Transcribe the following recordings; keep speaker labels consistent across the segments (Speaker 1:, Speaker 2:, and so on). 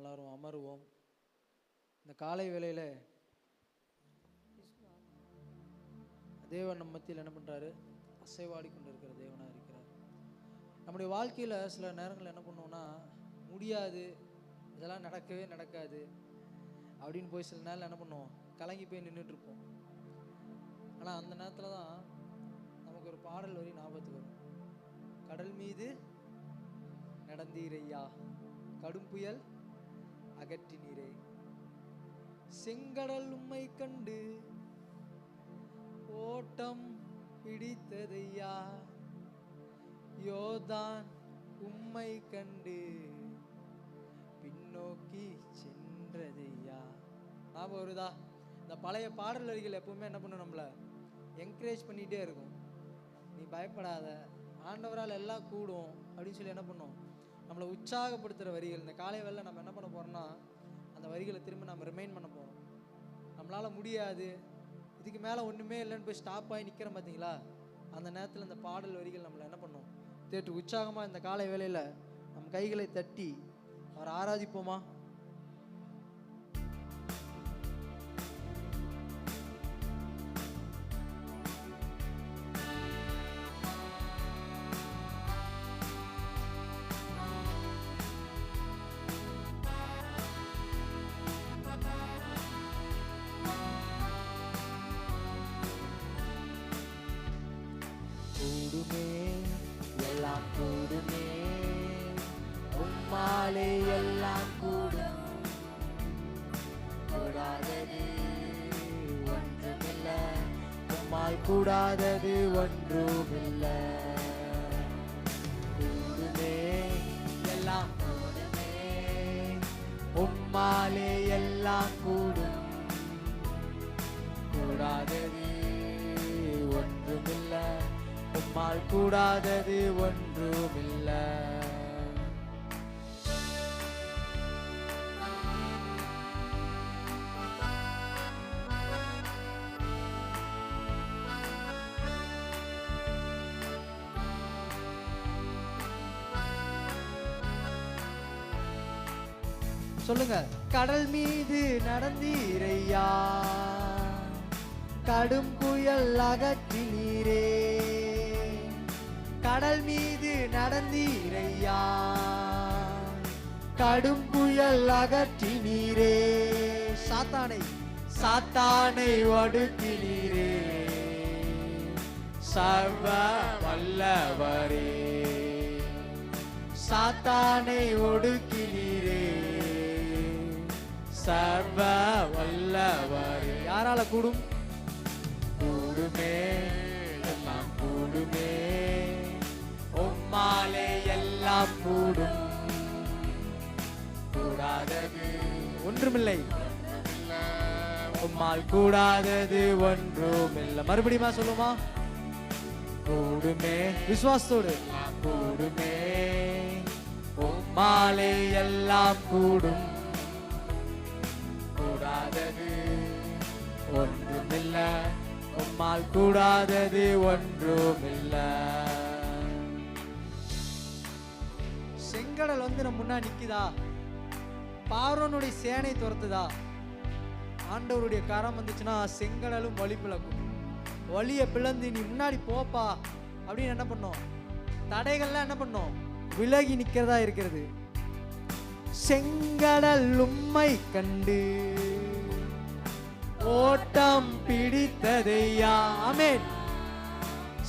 Speaker 1: எல்லாரும் அமருவோம். இந்த காலை வேளையில் தேவன் நம்ம மத்தியில் என்ன பண்ணுறாரு? அசைவாடி கொண்டு இருக்கிற தேவனாக இருக்கிறார். நம்முடைய வாழ்க்கையில் சில நேரங்கள் என்ன பண்ணுவோம்னா, முடியாது, இதெல்லாம் நடக்கவே நடக்காது அப்படின்னு போய் சில நேரம் என்ன பண்ணுவோம், கலங்கி போய் நின்றுட்டு இருப்போம். ஆனால் அந்த நேரத்தில் தான் நமக்கு ஒரு பாடல் வரி ஞாபகத்துக்கு வரும். கடல் மீது நடந்தீரையா, கடும் புயல் அகற்றினீரே, செங்கடல் உம்மை கண்டு ஓட்டம் பிடித்ததையா, யோர்தான் உம்மை கண்டு பின்னோக்கி சென்றதையா. ஞாபகம் வருதா? இந்த பழைய பாடல் வரிகள் எப்பவுமே என்ன பண்ணும், நம்மளை என்கரேஜ் பண்ணிகிட்டே இருக்கும். நீ பயப்படாத, ஆண்டவரால் எல்லாம் கூடும் அப்படின்னு சொல்லி என்ன பண்ணும், நம்மளை உற்சாகப்படுத்துகிற வரிகள். இந்த காலை வேளையில் நம்ம என்ன பண்ண போகிறோம்னா, அந்த வரிகளை திரும்ப நம்ம ரிமைண்ட் பண்ண போகிறோம். நம்மளால் முடியாது, இதுக்கு மேலே ஒன்றுமே இல்லைன்னு போய் ஸ்டாப் ஆகி நிற்கிறோம் பார்த்தீங்களா? அந்த நேரத்தில் இந்த பாடல் வரிகள் நம்மளை என்ன பண்ணும், தேட்டு உற்சாகமாக இந்த காலை வேளையில் நம்ம கைகளை தட்டி அவரை ஆராதிப்போமா? கூடுமே, எல்லாம் கூடுமே, உம்மாலே எல்லாம் கூடும், கூடாதது ஒன்றுமில்லை, உம்மால் கூடாதது ஒன்றுமில்லை. கூடுமே, எல்லாம் கூடுமே, உம்மாலே எல்லாம் கூடும், கூடாதது ஒன்றுமில்லை, உம்மால் கூடாதது ஒன்றுமில்லை. சொல்லுங்க. கடல் மீது நடந்தீரையா, கடும் புயல் அகற்றினீரே, கடல் மீது நடந்தீரையா, கடும் புயல் அகற்றினீரே, சாத்தானை ஒடுக்கினீரே, சர்வ வல்லவரே, சாத்தானை ஒடுக்கினீரே, சர்வ வல்லவரே. யாரால கூடும்? கூடுமே, எல்லாம் கூடுமே, உம்மாலே எல்லாம் கூடும், கூடாதது ஒன்றுமில்லை, உம்மால் கூடாதது ஒன்றுமில்லை. மறுபடியுமா சொல்லுமா? கூடுமே, விசுவாசத்தோடு. கூடுமே, உம்மாலே எல்லாம் கூடும், கூடாதது ஒன்றுமில்லை, உம்மால் கூடாதது ஒன்றுமில்லை. செங்கடல் வந்து நம்ம முன்னாடி நிக்குதா? பார்வோனுடைய சேனை துரத்துதா? ஆண்டவருடைய கரம் வந்துச்சுன்னா செங்கடலும் வழி பிளக்கும். வழியை பிளந்து நீ முன்னாடி போப்பா அப்படின்னு என்ன பண்ணோம், தடைகள்லாம் என்ன பண்ணோம், விலகி நிக்கிறதா இருக்கிறது. செங்கடல் உம்மை கண்டு ஓட்டம் பிடித்ததையா. ஆமென்.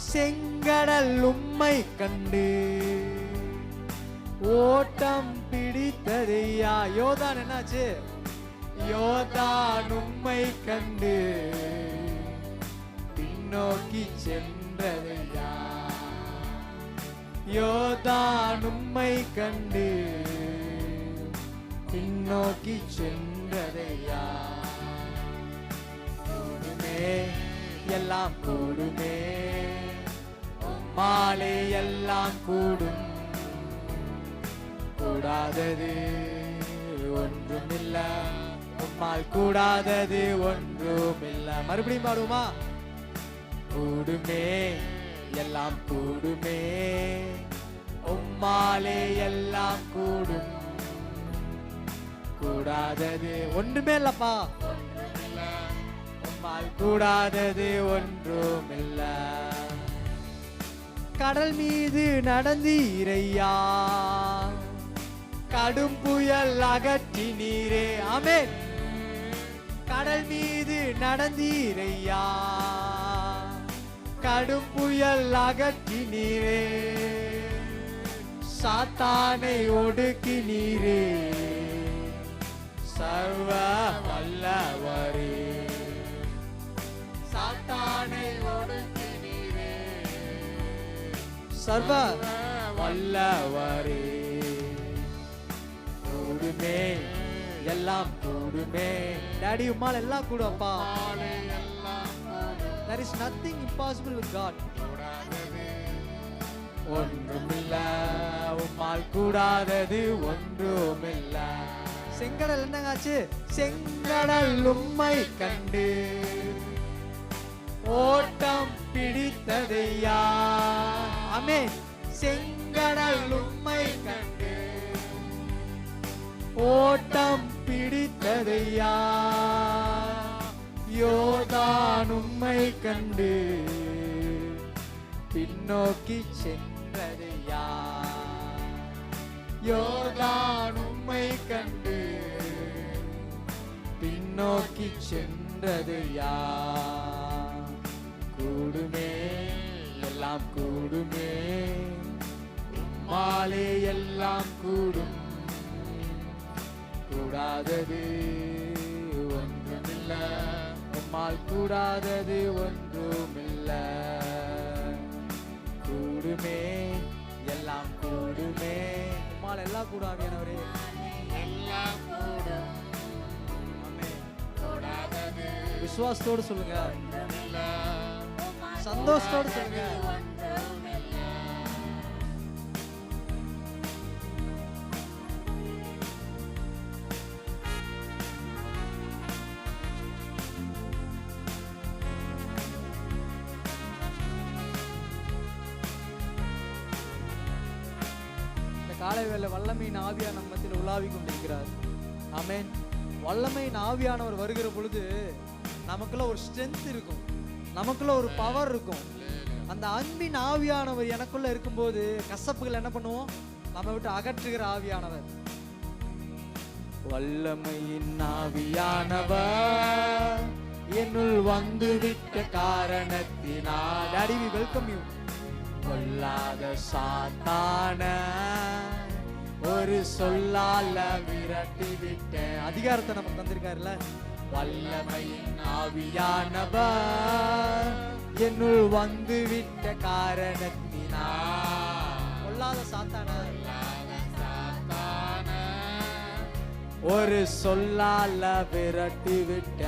Speaker 1: செங்கடல் உம்மை கண்டு ஓட்டம் பிடித்ததையா. யோர்தான் என்னாச்சு? யோர்தான் உம்மை கண்டு பின்னோக்கி சென்றதையா. யோர்தான் உம்மை கண்டு பின்னோக்கி சென்றதையா. கூடுமே, எல்லாம் கூடுமே, உம்மாலே எல்லாம் கூடும், கூடாதது ஒன்றுமில்லை, உம்மால் கூடாதது ஒன்றுமில்லை. மறுபடியும் பாடுமா? கூடுமே, எல்லாம் கூடுமே, உம்மாலே எல்லாம் கூடும், கூடாதது ஒன்றுமே இல்லப்பா, உம்மால் கூடாதது ஒன்றுமில்ல. கடல் மீது நடந்தீரையா, கடும் புயல் அகற்றி நீரே. ஆமென். கடல் மீது நடந்தீரையா, கடும் புயல் அகற்றி நீரே. சாத்தானை ஒடுக்கி நீரே, சர்வ வல்லவரே. சாத்தானை ஒடுக்கி நீரே, சர்வ வல்லவரே. கூடுமே, எல்லாம் கூடுமே. டாடி உம்மால் எல்லாம் கூடும்ப்பா. There is nothing impossible with God. ஒன்றுமில்ல, உம்மால் கூடாதது ஒன்றுமில்ல. செங்கடல் என்னங்காச்சு? செங்கடல் உம்மை கண்டு ஓட்டம் பிடித்ததையா. ஆமென். செங்கடல் உம்மை கண்டு ஓட்டம் பிடித்ததையா. யோர்தான் உம்மை கண்டு பின்னோக்கி சென்றதையா. யோர்தான் உம்மை கண்டு பின்னோக்கி சென்றதையா. கூடுமே, எல்லாம் கூடுமே, உம்மாலே எல்லாம் கூடும். கூடாதது ஒன்றுமில்ல, உம்மால் கூடாதது ஒன்றுமில்ல. கூடுமே, எல்லாம் கூடுமே. உம்மால் எல்லாம் கூடும் ஆவியானவரே, எல்லாம் கூடும். விசுவாசத்தோடு சொல்லுங்க, சந்தோஷத்தோடு சொல்லுங்க. காலை வேளை வல்லமையின் ஆவியார் நம்ம மத்தியில் உலாவி கொண்டிருக்கிறார். ஆமென். வல்லமையின் ஆவியானவர் வருகிற பொழுது நமக்குள்ள ஒரு ஸ்ட்ரென்த் இருக்கும், நமக்குள்ள ஒரு பவர் இருக்கும். அந்த அன்பின் ஆவியானவர் எனக்குள்ள இருக்கும்போது கசப்புகள் என்ன பண்ணுவோம்? நம்ம விட்டு அகற்றுகிற ஆவியானவர். வல்லமையின் ஆவியானவர் என்னுள் வந்து விட்ட காரணத்தினால். Daddy we welcome you. கொல்லாத சாத்தான ஒரு சொல்லால விரட்டி விட்ட அதிகாரத்தை நமக்கு தந்திருக்காருல்ல. வல்லமையின் ஆவியானவர் என்னுள் வந்து விட்ட காரணத்தினால். கொல்லாத சாத்தான ஒரு சொல்லால விரட்டி விட்ட.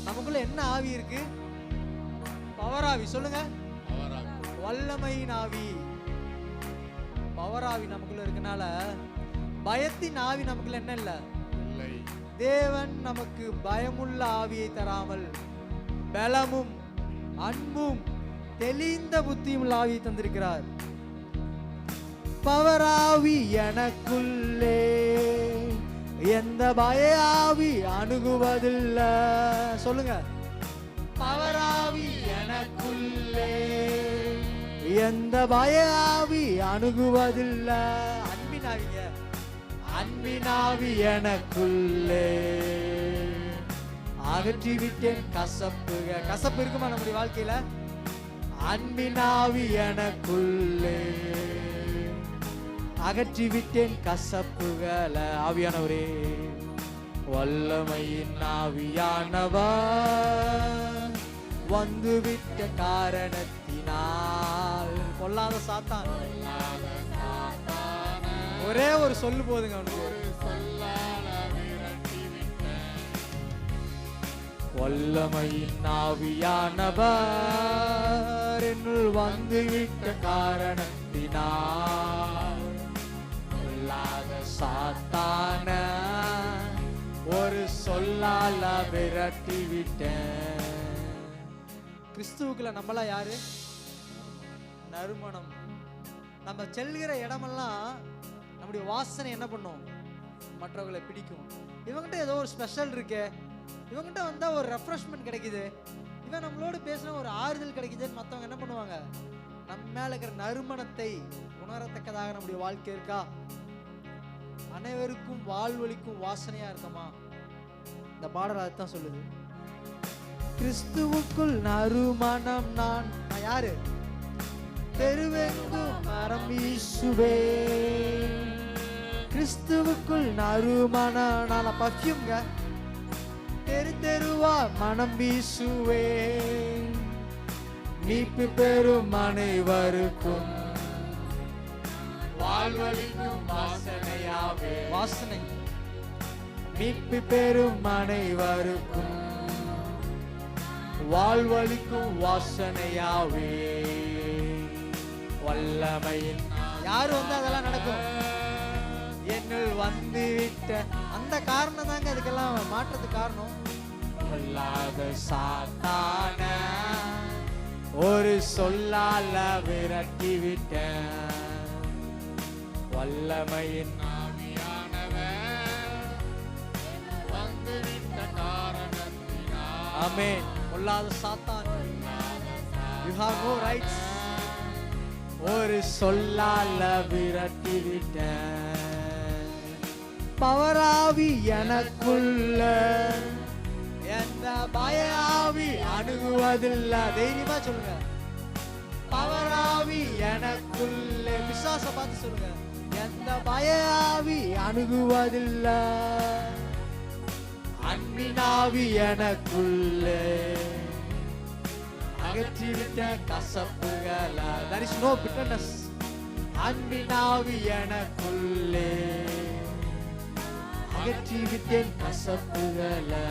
Speaker 1: நமக்குள்ள என்ன ஆவி இருக்கு? பவராவி. சொல்லுங்க, வல்லமையின் ஆவி. பவராவி நமக்குள்ள இருக்கனால பயத்தின் ஆவி நமக்குள்ள என்ன இல்ல. தேவன் நமக்கு பயமுள்ள ஆவியை தராமல் பலமும் அன்பும் தெளிந்த புத்தியும் உள்ள ஆவியை தந்திருக்கிறார். பவராவி எனக்குள்ளே எந்த பய ஆவி அணுகுவதில்லை. சொல்லுங்க, பவராவி எனக்குள்ளே எந்த பய ஆவி அணுகுவதில்லை. அன்பின் ஆவிங்க, அன்பின் ஆவி எனக்குள்ளே அகற்றி விட்டேன் கசப்புக. கசப்பு இருக்குமா நம்முடைய வாழ்க்கையில? அன்பின் ஆவி எனக்குள்ளே அகற்றி விட்டேன் கசப்புகள. ஆவியானவரே, வல்லமையின் ஆவியானவர் வந்து விட்ட காரணத்தினால். கொல்லாத சாத்தான் ஒரே ஒரு சொல்லு போதுங்க அவனுக்கு. வல்லமையின் ஆவியானவர் என்னுள் வந்து விட்ட காரணத்தினால். கொல்லாத சாத்தான ஒரு சொல்லால விரட்டி விட்டேன். கிறிஸ்துவுக்குள்ள நம்மளா யாரு? நறுமணம். நம்ம செல்கிற இடமெல்லாம் நம்முடைய வாசனை என்ன பண்ணும்? மற்றவர்களை பிடிக்கும். இவங்கிட்ட ஏதோ ஒரு ஸ்பெஷல் இருக்கு, இவங்கிட்ட வந்தா ஒரு ரெஃப்ரெஷ்மெண்ட் கிடைக்குது, இவன் நம்மளோடு பேசினா ஒரு ஆறுதல் கிடைக்குதுன்னு மற்றவங்க என்ன பண்ணுவாங்க? நம்ம மேல இருக்கிற நறுமணத்தை உணரத்தக்கதாக நம்முடைய வாழ்க்கை இருக்கா? அனைவருக்கும் வாழ்வழிக்கும் வாசனையா இருக்கமா? இந்த பாடல் அதுதான் சொல்லுது. கிறிஸ்துவுக்குள் நறுமணம் நான் யாரு? தெருவெங்கும் மரம் வீசுவே. கிறிஸ்துவுக்குள் நறுமணம் நான் பர்ஃப்யூம்ங்க. தெரு தெருவா மனம் வீசுவே. மீட்பு பெறும் அனைவருக்கும் வாழ்வழிக்கும் வாசனையாவே. வாசனை மீட்பு பெறும் அனைவருக்கும் வாழ்வழிக்கும் வாசனையாவே. வல்லமையின் யாரு வந்து அதெல்லாம் நடக்கும்? என்னுள் வந்து விட்ட அந்த காரணம் தாங்க அதுக்கெல்லாம் மாற்றத்துக்கு காரணம். கொல்லாத சாத்தான ஒரு சொல்லால விரட்டி விட்ட வல்லமையின் ஆவியானவர் வந்து விட்ட காரணத்தினால். ஆமென். கொல்லாத சாத்தான், you have no rights. ஒரு சொல்லால விரட்டி விட்ட பவராவி எனக்குள்ள எந்த பயாவி அணுகுவதில்லை. தைரியமா சொல்லுங்க. பவராவி எனக்குள்ள. விசுவாச பார்த்து சொல்லுங்க. எந்த பயாவி அணுகுவதில்லை. அன்பினாவி எனக்குள்ளே அகற்றிவிட்ட கசப்புகளா. there is no bitterness. அன்பினாவி எனக்குள்ளே அகற்றிவிட்டேன் கசப்புகளா.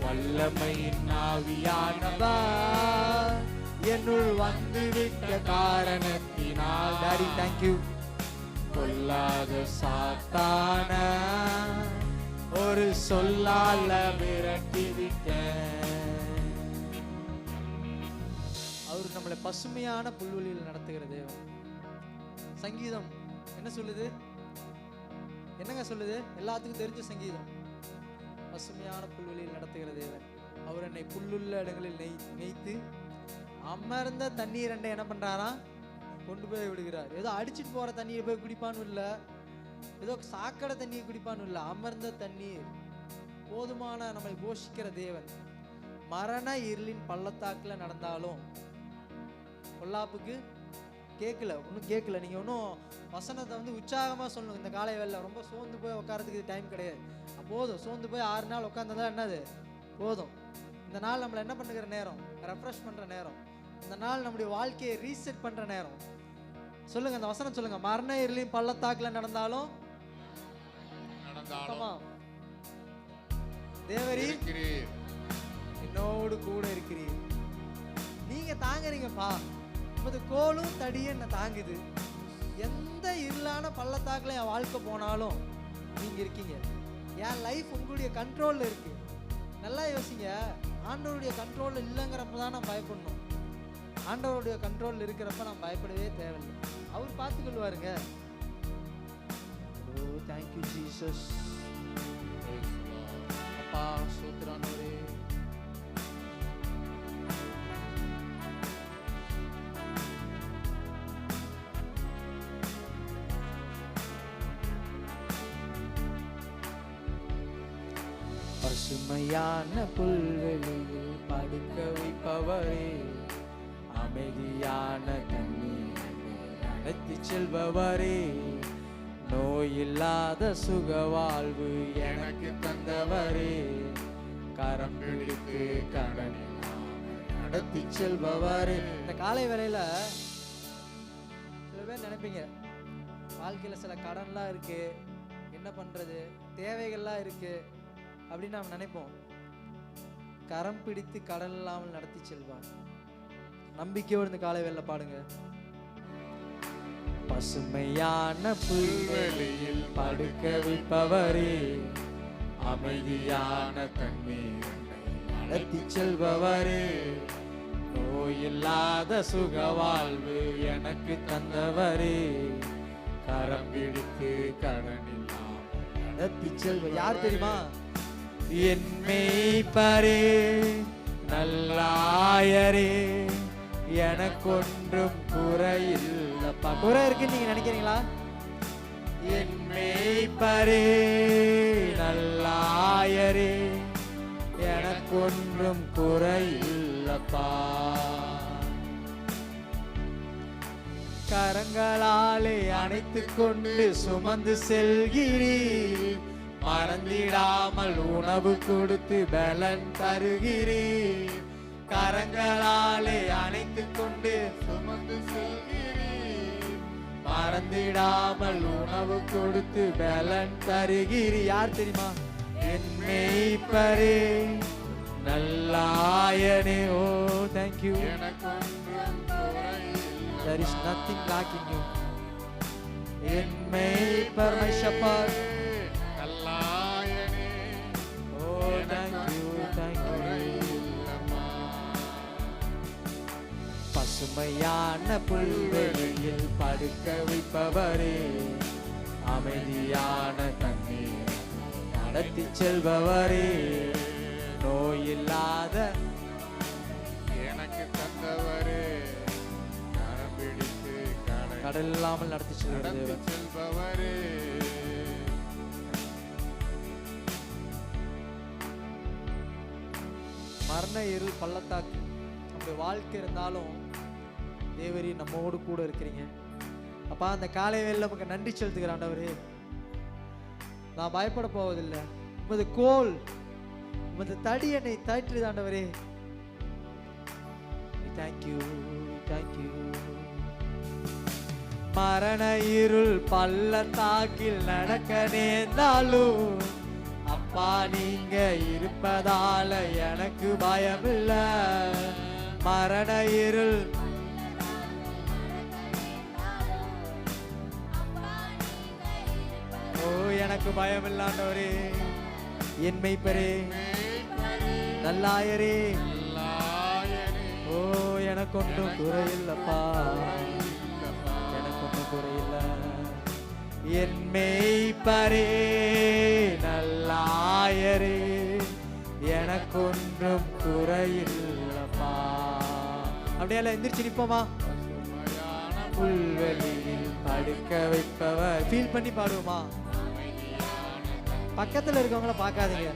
Speaker 1: வல்லமையின் ஆவியானவர் என்னுள் வந்துவிட்ட காரணத்தினால். Daddy thank you. கொல்லாத சாத்தான ஒரு சொல்லால விரட்டி விட்ட. அவர் நம்மளை பசுமையான புல்வெளியில் நடத்துகிற தேவன். சங்கீதம் என்ன சொல்லுது? என்னங்க சொல்லுது? எல்லாத்துக்கும் தெரிஞ்ச சங்கீதம். பசுமையான புல்வெளியில் நடத்துகிற தேவன். அவர் என்னை புல்லுள்ள இடங்களில் மேய்த்து அமர்ந்த தண்ணீர் அண்டை என்ன பண்றாராம்? கொண்டு போய் விடுகிறார். ஏதோ அடிச்சுட்டு போற தண்ணியை போய் குடிப்பான்னு இல்லை, ஏதோ சாக்கடை தண்ணியை குடிப்பான்னு இல்லை, அமர்ந்த தண்ணீர். போதுமான நம்மை போஷிக்கிற தேவன். மரண இருளின் பள்ளத்தாக்குல நடந்தாலும் பொல்லாப்புக்கு கேட்கல, ஒன்றும் கேட்கல. நீங்கள் ஒன்றும் வசனத்தை வந்து உற்சாகமாக சொல்லணும். இந்த காலை வேலை ரொம்ப சோர்ந்து போய் உட்காரத்துக்கு டைம் கிடையாது. போதும், சோர்ந்து போய் 6 நாள் உட்காந்ததா என்னது போதும். இந்த நாள் நம்மளை என்ன பண்ணுகிற நேரம்? ரெஃப்ரெஷ் பண்ணுற நேரம். இந்த நாள் நம்முடைய வாழ்க்கையை ரீசெட் பண்ணுற நேரம். சொல்லுங்க, அந்த வசனம் சொல்லுங்க. மரண இருளின் பள்ளத்தாக்குல நடந்தாலும் தேவரீர் என்னோடு கூட இருக்கிறீர். நீங்க தாங்குறீங்கப்பா. உமது கோலும் தடியும் என்ன தாங்குது. எந்த இருளான பள்ளத்தாக்குல என் வாழ்க்கை போனாலும் நீங்க இருக்கீங்க. என் லைஃப் உங்களுடைய கண்ட்ரோல்ல இருக்கு. நல்லா யோசிங்க. ஆண்டவருடைய கண்ட்ரோல்ல இல்லைங்கிறப்ப தான் நான் பயப்படணும். ஆண்டவருடைய கண்ட்ரோல்ல இருக்கிறப்ப நான் பயப்படவே தேவையில்லை. அவர் பார்த்துக்கொள்வாருங்க. ஓ தேங்க்யூ ஜீசஸ். அப்பா சூத்திரானவரே. பசுமையான புல்வெளியில் படுக்க வைப்பவரே, அமைதியான தண்ணீர் நடத்தி செல்பவரே, நோயில்லாத சுக வாழ்வு எனக்கு தந்தவரே, கரம் பிடித்து கடனில் நடத்தி செல்பவரே. இந்த காலை வேளையில சில பேர் நினைப்பீங்க, வாழ்க்கையில சில கடன்லாம் இருக்கு, என்ன பண்றது, தேவைகள்லாம் இருக்கு அப்படின்னு நாம் நினைப்போம். கரம் பிடித்து கடல் இல்லாமல் நடத்தி செல்வார். நம்பிக்கையோடு இந்த காலை வேளையில பாடுங்க. பசுமையான புல்வெளியில் படுக்க வைப்பவரே, அமைதியான தண்ணீர் நடத்தி செல்பவரே, நோயில்லாத சுக வாழ்வு எனக்கு தந்தவரே,
Speaker 2: கரம் பிடித்து கடனில்லாம்
Speaker 1: நடத்தி செல்வ. யார் தெரியுமா?
Speaker 2: என் மேய்ப்பரே நல்லாயரே எனக்கொன்றும் குறையில்லப்பா.
Speaker 1: குறை இருக்குன்னு நீங்க நினைக்கிறீங்களா?
Speaker 2: என் மேய்ப்பரே நல்லாயரே எனக்கொன்றும் குறையில்லப்பா. கரங்களாலே அணைத்துக் கொண்டு சுமந்து செல்கிறீர், மறந்திடாமல் உணவு கொடுத்து பலன் தருகிறீர். கரங்களாலே அணைத்துக் கொண்டு சுமந்து செல்கிறீர், மறந்திடாமல் உணவு கொடுத்து பலன் தருகிறீர்.
Speaker 1: யார் தெரியுமா?
Speaker 2: என் மேய்ப்பரே நல்லாயனே. ஓ thank you.
Speaker 1: There is nothing lacking you.
Speaker 2: N மேய்ப்பர் my shepherd. Oh thank you, thank you. பசுமையான புல்வெளியில் படுக்க வைப்பவரே, அமைதியான தண்ணீர் நடத்தி செல்பவரே, நோயில்லாத எனக்கு தந்தவரே, கரம் பிடித்து கடல் இல்லாமல் நடத்தி செல்பவரே.
Speaker 1: மரண இருள் பள்ளத்தாக்கு அப்படி வாழ்க்கை இருந்தாலும் தேவரீ நம்மோடு கூட இருக்கிறீங்க. அப்பா, அந்த காலை வேளையில நமக்கு நன்றி செலுத்துகிற ஆண்டவரே. நான் பயப்பட போவதில்லை. உமது கோல் உமது தடி என்னை தாற்றுது ஆண்டவரே. Thank you, thank you.
Speaker 2: மரண இருள் பள்ளத்தாக்கில் நடக்க நேர்ந்தாலும் அப்பா நீங்க இருப்பதால எனக்கு பயமில்ல. மரண இருள் ஓ எனக்கு பயமில்ல ஆண்டவரே. என் மேய்ப்பரே நல்லாயரே, ஓ எனக்கு ஒன்றும் குறையில்லப்பா, எனக்கு ஒன்றும் குறையில்ல. என் மேய்ப்பரே நல்லாயரே எனக்கொன்றும் குறையில்லப்பா.
Speaker 1: அப்படியே எந்திரிச்சு நிப்போமா?
Speaker 2: புல்வெளியில் படுக்க வைப்பவர்.
Speaker 1: ஃபீல் பண்ணி பாடுவோமா? பக்கத்துல இருக்கவங்கள பார்க்காதீங்க.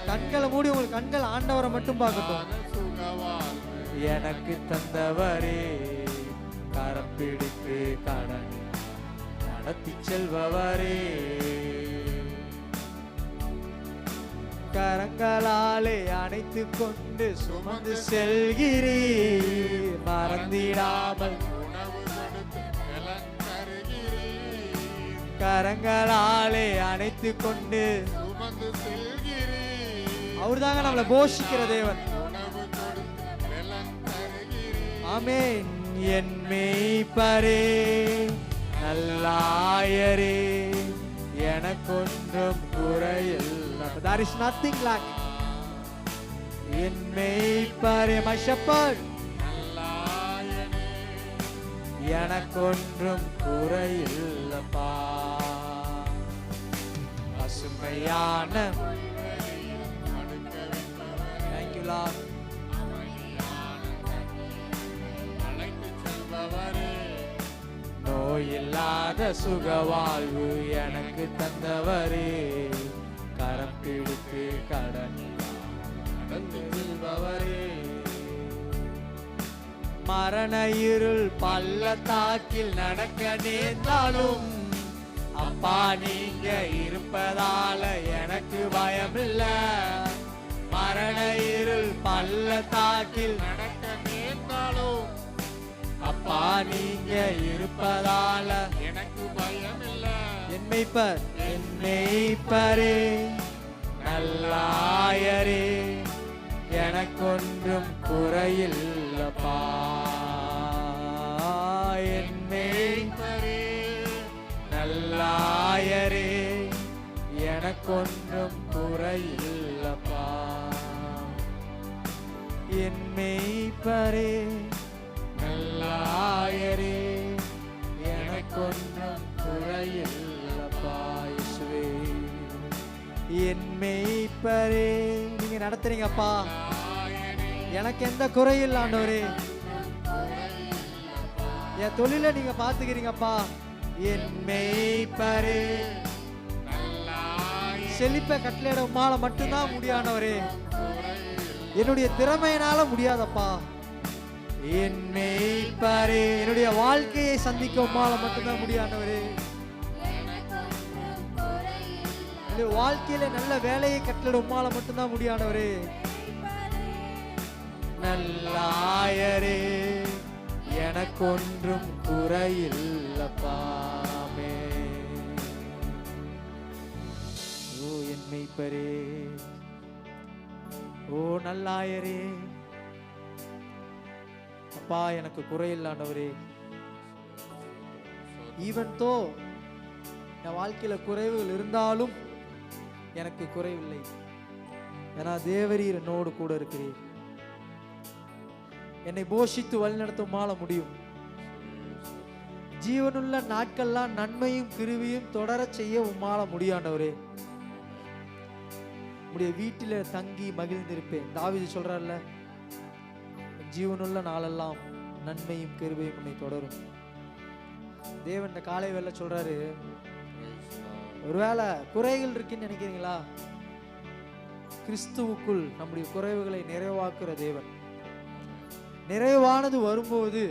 Speaker 1: கண்களை மூடி உங்களுக்கு கண்கள் ஆண்டவரை மட்டும் பார்க்கட்டும்.
Speaker 2: எனக்கு தந்தவரே, கரம் பிடித்து கடன் நடத்தி செல்பவரே, கரங்களாலே அணைத்துக் கொண்டு சுமந்து செல்கிறீர், மறந்திடாமல் கரங்களாலே அணைத்துக் கொண்டு சுமந்து செல்கிறீர்.
Speaker 1: அவர்தாங்க நம்மளை போஷிக்கிற தேவன்.
Speaker 2: ஆமென். என் மேய்ப்பரே நல்லாயரே எனக்கொன்றும் குறையில்லை.
Speaker 1: There is nothing lack.
Speaker 2: N மேய்ப்பரே my shepherd, எனக்கொன்றும் குறையில்லப்பா. பசுமையான
Speaker 1: Thank you Lord.
Speaker 2: நோயில்லாத சுகவாழ்வு எனக்கு தந்தவரே, கரம் பிடித்து கடன் நடந்து செல்பவரே. மரண இருள் பள்ளத்தாக்கில் நடக்க நேர்ந்தாலும் அப்பா நீங்க இருப்பதால எனக்கு பயமில்ல. மரண இருள் பள்ளத்தாக்கில் நடக்க நேர்ந்தாலும் அப்பா நீங்க இருப்பதால எனக்கு பயமில்ல.
Speaker 1: என் மேய்ப்பர்,
Speaker 2: என் மேய்ப்பரே நல்லாயரே எனக்கொன்றும் குறையில்லப்பா. என் மேய்ப்பரே நல்லாயரே எனக்கொன்றும் குறையில்லப்பா. என் மேய்ப்பரே நல்லாயரே எனக்கொன்றும்
Speaker 1: என் மேய்ப்பரே. நீங்க நடத்துறீங்கப்பா, எனக்கு எந்த குறையும் ஆண்டவரே. என் தொழில நீங்க பாத்துக்கிறீங்கப்பா. என் மேய்ப்பரே, செழிப்ப கட்டளையிட உம்மால மட்டும்தான் முடியானவரே. என்னுடைய திறமையினால முடியாதப்பா. என் மேய்ப்பரே, என்னுடைய வாழ்க்கையை சந்திக்க உம்மால மட்டும்தான் முடியானவரே. என்னுடைய வாழ்க்கையில நல்ல வேலையை கட்டளையிட உம்மால மட்டும்தான் முடியானவரே. நல்லாயரே, எனக்கொன்றும் குறையில்லப்பா. ஓ என் மேய்ப்பரே, ஓ நல்லாயரே, அப்பா எனக்கு குறையில்லாண்டவரே. ஈவன் தோ என் வாழ்க்கையில குறைவுகள் இருந்தாலும் எனக்கு குறைவில்லை. ஏன்னா தேவரீர் என்னோடு கூட இருக்கிறீர். என்னை போஷித்து வழிநடத்த மாள முடியும். ஜீவனுள்ள நாட்கள்லாம் நன்மையும் கிருவியும் தொடர செய்ய உம்மால முடியாண்டவரே. உடைய வீட்டில தங்கி மகிழ்ந்திருப்பேன். தாவீது சொல்றார்ல, ஜீவனுள்ள நாளெல்லாம் நன்மையும் கிருபையும் உன்னை தொடரும். தேவன் இந்த காலை வேளை சொல்றாரு, ஒருவேளை குறைகள் இருக்குன்னு நினைக்கிறீங்களா? கிறிஸ்துவுக்குள் நம்முடைய குறைவுகளை நிறைவாக்குற தேவன். நிறைவானது வரும்போது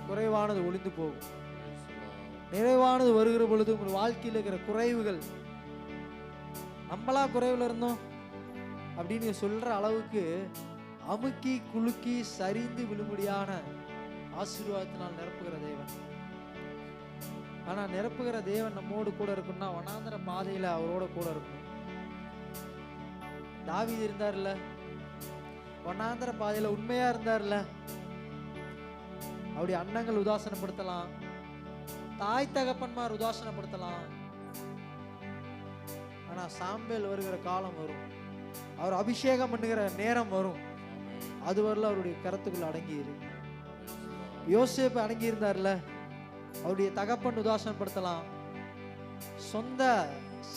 Speaker 1: குறைவானது ஒளிந்து போகும். நிறைவானது வருகிற பொழுது உங்கள் வாழ்க்கையில் இருக்கிற குறைவுகள், நம்மளா குறைவுல இருந்தோம் அப்படின்னு சொல்ற அளவுக்கு அமுக்கி குலுக்கி சரிந்து விழும்படியான ஆசீர்வாதத்தினால் நிரப்புகிற தேவன். ஆனா நிரப்புகிற தேவன் நம்மோடு கூட இருக்குன்னா வனாந்தர பாதையில அவரோட கூட இருக்கணும். தாவீது இருந்தார்ல, வனாந்தர பாதையில உண்மையா இருந்தார்ல. அவருடைய அண்ணங்கள் உதாசனப்படுத்தலாம், தாய் தகப்பன்மார் உதாசனப்படுத்தலாம். ஆனா சாம்பேல் வருகிற காலம் வரும், அவர் அபிஷேகம் பண்ணுகிற நேரம் வரும். அது வரல அவருடைய கருத்துக்குள்ள அடங்கி இருக்கு. யோசேப்பு அடங்கி இருந்தார்ல, அவருடைய தகப்பன் உதாசனப்படுத்தலாம், சொந்த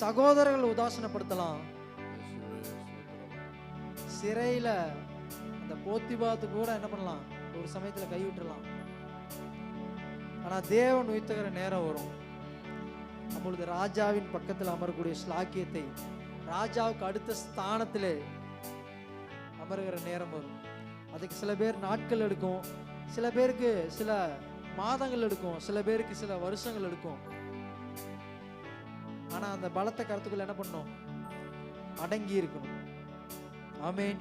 Speaker 1: சகோதரர்கள் உதாசனப்படுத்தலாம். சிறையில அந்த போத்திபாத்து கூட என்ன பண்ணலாம், ஒரு சமயத்துல கைவிட்டுறலாம். ஆனா தேவன் உயர்த்துகிற நேரம் வரும். அப்பொழுது ராஜாவின் பக்கத்தில் அமரக்கூடிய ஸ்லாக்கியத்தை, ராஜாவுக்கு அடுத்த ஸ்தானத்திலே அமருகிற நேரம் வரும். அதுக்கு சில பேர் நாட்கள் எடுக்கும், சில பேருக்கு சில மாதங்கள் எடுக்கும், சில பேருக்கு சில வருஷங்கள் எடுக்கும். ஆனா அந்த பலத்த கருத்துக்குள்ள என்ன பண்ணும், அடங்கி இருக்கணும். ஆமேன்,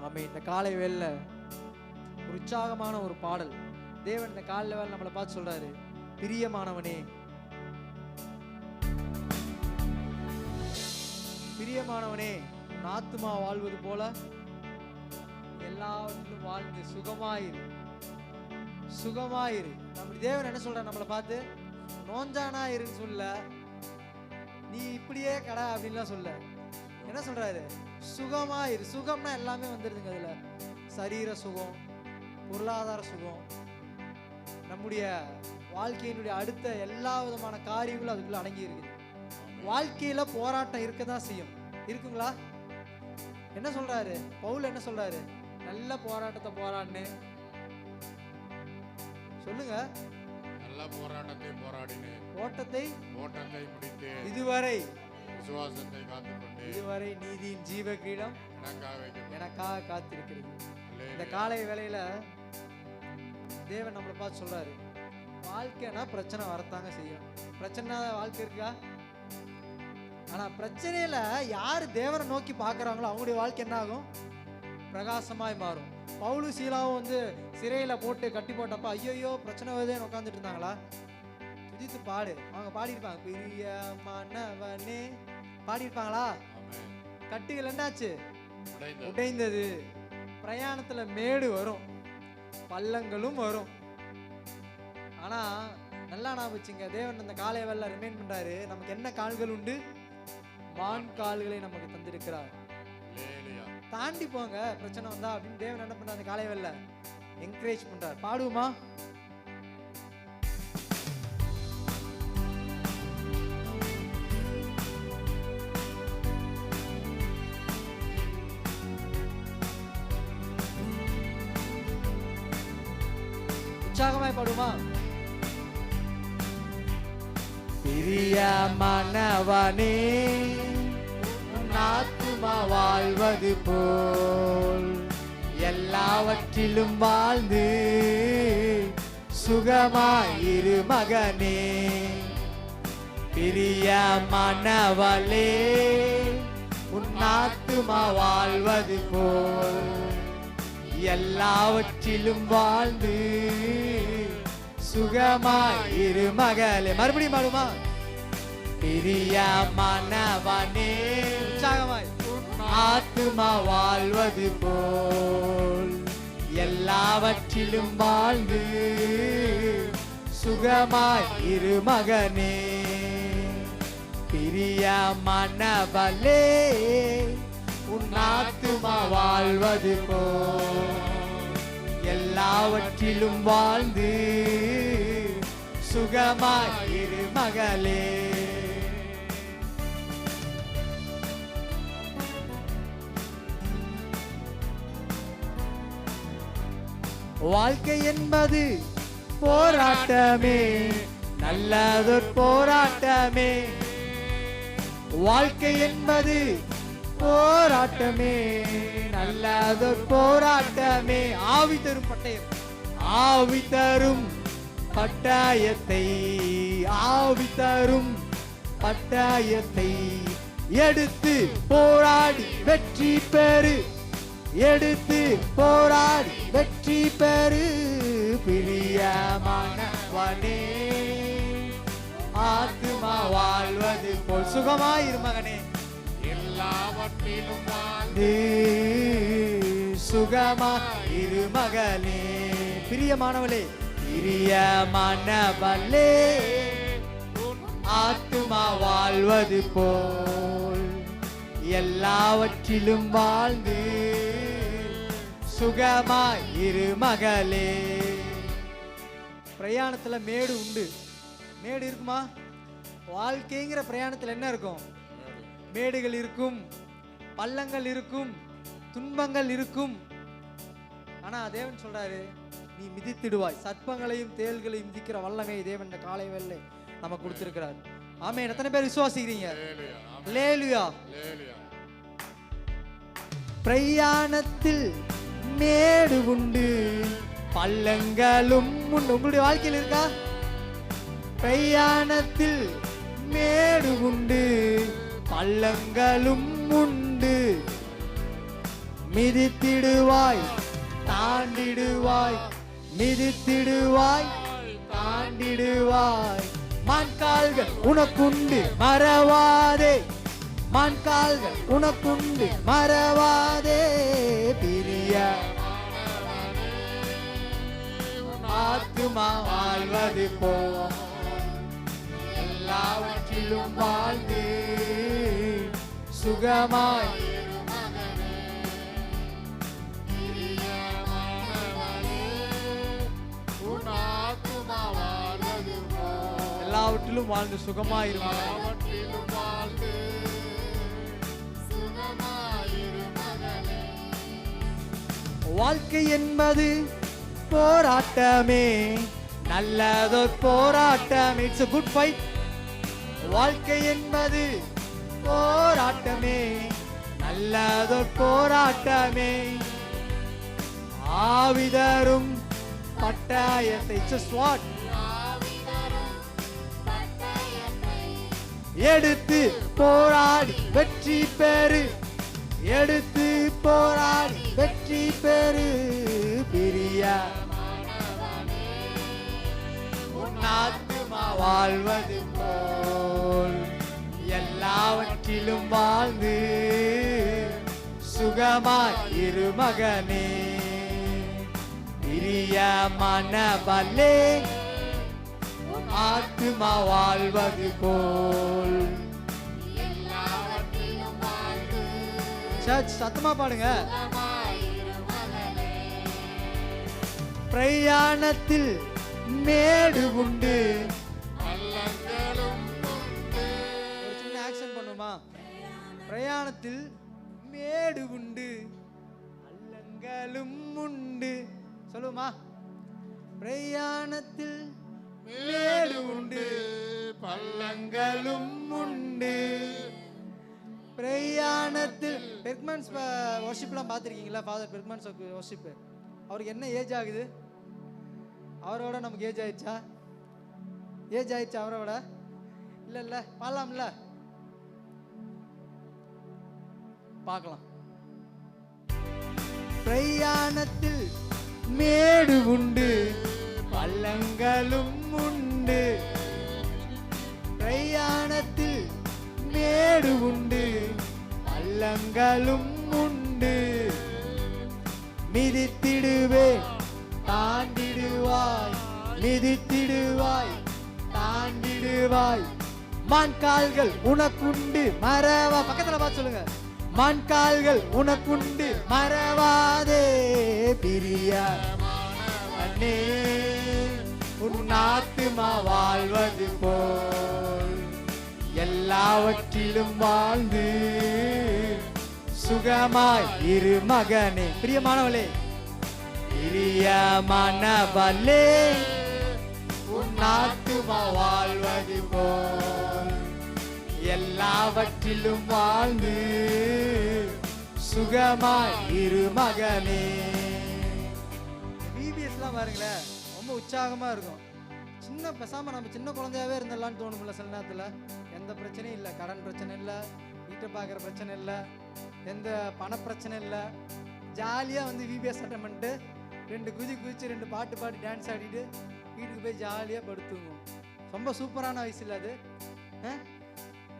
Speaker 1: ஆமேன். இந்த காலை வேளையில ஒரு உற்சாகமான ஒரு பாடல். தேவன் இந்த காலை வேளை நம்மளை பார்த்து சொல்றாரு, பிரியமானவனே, பிரியமானவனே, உன் ஆத்துமா வாழ்வது போல எல்லாவற்றிலும் வாழ்ந்து சுகமாயிரு, சுகமாயிரு. நம்ம தேவன் என்ன சொல்ற, நம்மளை பார்த்து நோஞ்சானா இருன்னு சொல்ல, நீ இப்படியே கடை அப்படின்லாம் சொல்ல. என்ன சொல்றாரு, சுகமாயிரு. சுகம்னா எல்லாமே வந்துருதுங்க. அதுல சரீர சுகம், பொருளாதார சுகம், நம்முடைய வாழ்க்கையினுடைய அடுத்த எல்லா விதமான காரியங்களும் அதுக்குள்ள அடங்கி இருக்குது. வாழ்க்கையில போராட்டம் இருக்கதான் செய்யும். இருக்குங்களா? என்ன சொல்றாரு பவுல், என்ன சொல்றாரு, நல்ல போராட்டத்தை போராடினே சொல்லுங்க.
Speaker 2: நல்ல போராட்டத்தை போராடினேன்,
Speaker 1: ஓட்டத்தை
Speaker 2: முடித்தேன்,
Speaker 1: இதுவரை
Speaker 2: விசுவாசத்தை காத்துக்கொண்டேன்,
Speaker 1: இதுவரை நீதியின் ஜீவ கிரீடம் எனக்காக காத்திருக்கிறது. இந்த காலை வேளையில தேவன் நம்மளை பார்த்து சொல்றாரு, வாழ்க்கைனா பிரச்சனை வரத்தாங்க செய்யும். பிரச்சனை வாழ்க்கை இருக்கா? ஆனா பிரச்சனையில யாரு தேவனை நோக்கி பாக்குறாங்களோ அவங்களுடைய வாழ்க்கை என்ன ஆகும், பிரகாசமாய் மாறும். பவுலு சீலாவும் வந்து சிறையில போட்டு கட்டி போட்டப்ப ஐயோ பிரச்சனை வருதுன்னு உட்காந்துட்டு இருந்தாங்களா? துதித்து பாடு, அவங்க பாடியிருப்பாங்க, பிரியமானவனே பாடியிருப்பாங்களா? கட்டுகள் என்னாச்சு, உடைந்தது. பிரயாணத்துல மேடு வரும், பள்ளங்களும் வரும். ஆனா நல்லா நான் வச்சுங்க, தேவன் இந்த காலை வேளை ரிமைண்ட் பண்றாரு, நமக்கு என்ன கால்கள் உண்டு, மான் கால்களை நமக்கு தந்திருக்கிறார். தாண்டி போங்க பிரச்சனை வந்தா அப்படின்னு தேவன் என்ன பண்றாரு, காலை வேளை என்கரேஜ் பண்றார். பாடுவோமா? உற்சாகமாய் பாடுமா?
Speaker 2: பிரியமானவனே உன் ஆத்துமா வாழ்வது போல் எல்லாவற்றிலும் வாழ்ந்து சுகமாயிரு மகனே. பிரியமானவளே உன் ஆத்துமா வாழ்வது போல் எல்லாவற்றிலும் வாழ்ந்து சுகமாயிரு மகளே. மறுபடியும் பாடுமா? பிரியமானவனே
Speaker 1: உற்சாகமாய்
Speaker 2: ஆத்துமா வாழ்வது போல் எல்லாவற்றிலும் வாழ்ந்து சுகமாயிரு மகனே. பிரியமானவளே உன் ஆத்துமா வாழ்வது போல் எல்லாவற்றிலும் வாழ்ந்து சுகமாயிரு மகளே. வாழ்க்கை என்பது போராட்டமே, நல்லதொரு போராட்டமே. வாழ்க்கை என்பது போராட்டமே, நல்லதொரு போராட்டமே. ஆவி தரும் பட்டயம், ஆவி தரும் பட்டயத்தை, ஆவி தரும் பட்டயத்தை எடுத்து போராடி வெற்றி பெறு, எடுத்து போராடி வெற்றி பெறு. பிரியமானவனே ஆத்துமா வாழ்வது போல் சுகமாயிரு மகனே, எல்லாவற்றிலும் வாழ்ந்து சுகமாயிரு மகளே. பிரியமானவளே, பிரியமானவளே ஆத்துமா வாழ்வது போல் எல்லாவற்றிலும் வாழ்ந்து சுகமாயிரு மகளே. பிரயாணத்துல மேடு உண்டு. மேடு இருக்குமா? வாழ்க்கைங்கிற பிரயாணத்துல என்ன இருக்கும்? மேடுகள் இருக்கும், பள்ளங்கள் இருக்கும், துன்பங்கள் இருக்கும். ஆனா தேவன் சொல்றாரு, நீ மிதித்திடுவாய். சர்ப்பங்களையும் தேள்களையும் மிதிக்கிற வல்லமை தேவன் இந்த காலை வேளை நமக்கு கொடுத்திருக்கிறார். ஆமென். எத்தனை பேர் விசுவாசிக்கிறீங்க? அல்லேலூயா. பிரயாணத்தில் மேடு உண்டு, பள்ளங்களும் உண்டு. உங்களுடைய வாழ்க்கையில் இருக்கா? பிரயாணத்தில் மேடு உண்டு, பள்ளங்களும் உண்டு. மிதித்திடுவாய், தாண்டிடுவாய், மிதித்திடுவாய், தாண்டிடுவாய். மான்கால்கள் உனக்குண்டு மறவாதே, மான்கால்கள் உனக்குண்டு மறவாதே. பிரிய ஆத்துமா வாழ்வது போல் எல்லாவற்றிலும் வாழ்ந்து சுகமாய் எல்லாவற்றிலும் வாழ்ந்து சுகமாயிரும். வாழ்க்கை என்பது போராட்டமே, நல்லதொரு போராட்டம். It's a good fight. வாழ்க்கை என்பது போராட்டமே, நல்லதொரு போராட்டமே. ஆவிதரும் பட்டயத்தை, இட்ஸ் a sword. எடுத்து போராடி வெற்றி பெறு, எடுத்து போராடி வெற்றி பெறு. பிரிய ஆத்துமா வாழ்வது போல் எல்லாவற்றிலும் வாழ்ந்து சுகமாயிரு மகனே. பிரியமானவளே ஆத்துமா வாழ்வது போல் சர்ச் சத்தமா பாடுங்க. பிரயாணத்தில் மேடு உண்டு. ஒரு சின்ன ஆக்ஷன் பண்ணுமா? பிரயாணத்தில் மேடு உண்டு, பள்ளங்களும் உண்டு. சொல்லுமா? பிரயாணத்தில் மேடு உண்டு பள்ளங்களும் உண்டு. பிரயாணத்தில் பெர்க்மன்ஸ் வர்ஷிப்லாம் பார்த்துருக்கீங்களா? Father Bergmans worship. அவருக்கு என்ன ஏஜ் ஆகுது? அவரோட நமக்கு ஏஜ் ஆயிடுச்சா? ஏஜ் ஆயிடுச்சா அவரோட? இல்லை இல்லை, பாடலாம்ல, பார்க்கலாம். பிரயாணத்தில் மேடு உண்டு பள்ளங்களும் உண்டு. பிரயாணத்தில் மேடு உண்டு பள்ளங்களும் உண்டு. மிதித்திடுவேன் தாண்டிடுவாய், மிதித்திடுவாய் தாண்டிடுவாய். மான்கால்கள் உனக்குண்டு மறவா. பக்கத்துல பார்த்து சொல்லுங்க. மான்கால்கள் உனக்குண்டு மறவாதே. பிரியமானவனே உன் ஆத்துமா வாழ்வது போல் எல்லாவற்றிலும் வாழ்ந்து சுகமாய் இரு மகனே. பிரியமானவளே, பிரியமானவளே உன் ஆத்துமா வாழ்வது போல் எல்லாவற்றிலும் வாழ்ந்து சுகமாய் இரு மகனே. பிபிஎஸ்லாம் பாருங்களேன், ரொம்ப உற்சாகமா இருக்கும். சின்ன பேசாம நம்ம சின்ன குழந்தையாவே இருந்தலான்னு தோணும்ல சில நேரத்துல. எந்த பிரச்சனையும் இல்லை, கடன் பிரச்சனை இல்லை, வீட்டை பார்க்குற பிரச்சனை இல்லை, எந்த பண பிரச்சனை இல்லை. ஜாலியா வந்து விபிஎஸ் அட்டன் பண்ணிட்டு 2 குதிச்சு 2 பாட்டு பாடி டான்ஸ் ஆடிட்டு வீட்டுக்கு போய் ஜாலியா படுத்துவோம். ரொம்ப சூப்பரான வயசு இல்லை அது?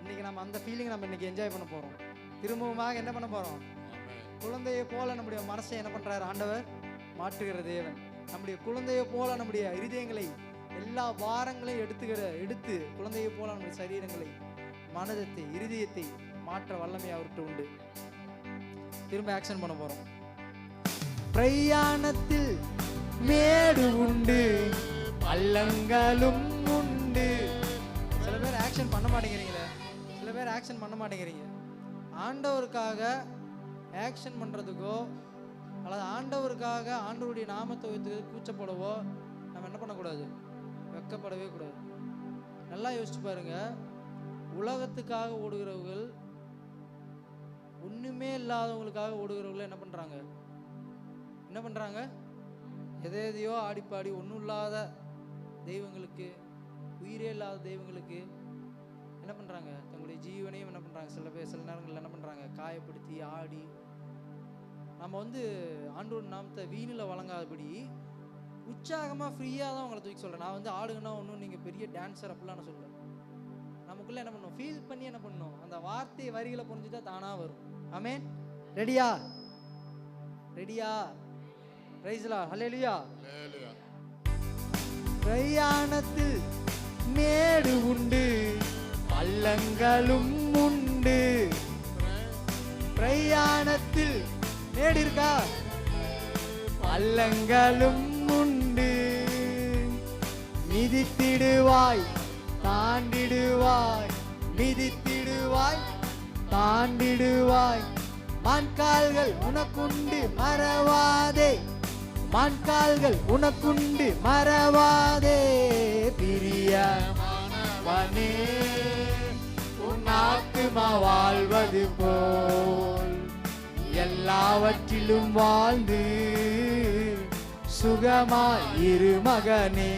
Speaker 2: இன்னைக்கு நம்ம அந்த ஃபீலிங் நம்ம இன்னைக்கு என்ஜாய் பண்ண போறோம். திரும்பவுமாக என்ன பண்ண போறோம்? குழந்தையை போல நம்முடைய மனசை என்ன பண்றாரு ஆண்டவர்? மாற்றுகிற தேவன். நம்முடைய குழந்தையை போல நம்முடைய இருதயங்களை, எல்லா பாரங்களையும் எடுத்து குழந்தையை போல நம்முடைய சரீரங்களை, மனதத்தை, இருதயத்தை மாற்ற வல்லமை அவர்கிட்ட உண்டு. திரும்ப ஆக்ஷன் பண்ண போறோம். பிரயாணத்தில் மேடு உண்டு பள்ளங்களும் உண்டு. சில பேர் ஆக்ஷன் பண்ண மாட்டேங்கிறீங்களே, சில பேர் ஆக்ஷன் பண்ண மாட்டேங்கிறீங்க. ஆண்டவருக்காக ஆக்ஷன் பண்றதுக்கோ அல்லது ஆண்டவருக்காக ஆண்டவருடைய நாமத்தை வைத்து கூச்சப்படவோ நம்ம என்ன பண்ணக்கூடாது? வெக்கப்படவே கூடாது. நல்லா யோசிச்சு பாருங்க. உலகத்துக்காக ஓடுகிறவர்கள், ஒண்ணுமே இல்லாதவங்களுக்காக ஓடுகிறவர்கள் என்ன பண்றாங்க? எதையோ ஆடிப்பாடி ஒன்றும் இல்லாத தெய்வங்களுக்கு, உயிரே இல்லாத தெய்வங்களுக்கு என்ன பண்றாங்க? தங்களுடைய ஜீவனையும் என்ன பண்றாங்க? சில நேரங்களில் என்ன பண்றாங்க? காயப்படுத்தி ஆடி. நம்ம வந்து ஆண்டவர் நாமத்தை வீணில் வழங்காதபடி உற்சாகமா ஃப்ரீயாக தான் உங்களை தூக்கி சொல்றேன். நான் வந்து ஆடுங்கன்னா ஒன்றும் நீங்க பெரிய டான்ஸர் அப்படிலாம் நான் சொல்றேன். நமக்குள்ள என்ன பண்ணணும்? ஃபீல் பண்ணி என்ன பண்ணணும்? அந்த வார்த்தை வரிகளை புரிஞ்சுட்டா தானா வரும். ஆமென். ரெடியா? Praise the lord. ஹல்லேலூயா. பிரயாணத்தில் மேடு உண்டு பள்ளங்களும் உண்டு. பிரயாணத்தில் மேடு இருக்கா? பள்ளங்களும் உண்டு. மிதித்திடுவாய் தாண்டிடுவாய், மிதித்திடுவாய் தாண்டிடுவாய். மான்கால்கள் உனக்குண்டு மறவாதே, மான்கால்கள் உனக்குண்டு மறவாதே. பிரியமானவனே உன் ஆத்துமா வாழ்வது போல் எல்லாவற்றிலும் வாழ்ந்து சுகமாய் இரு மகனே.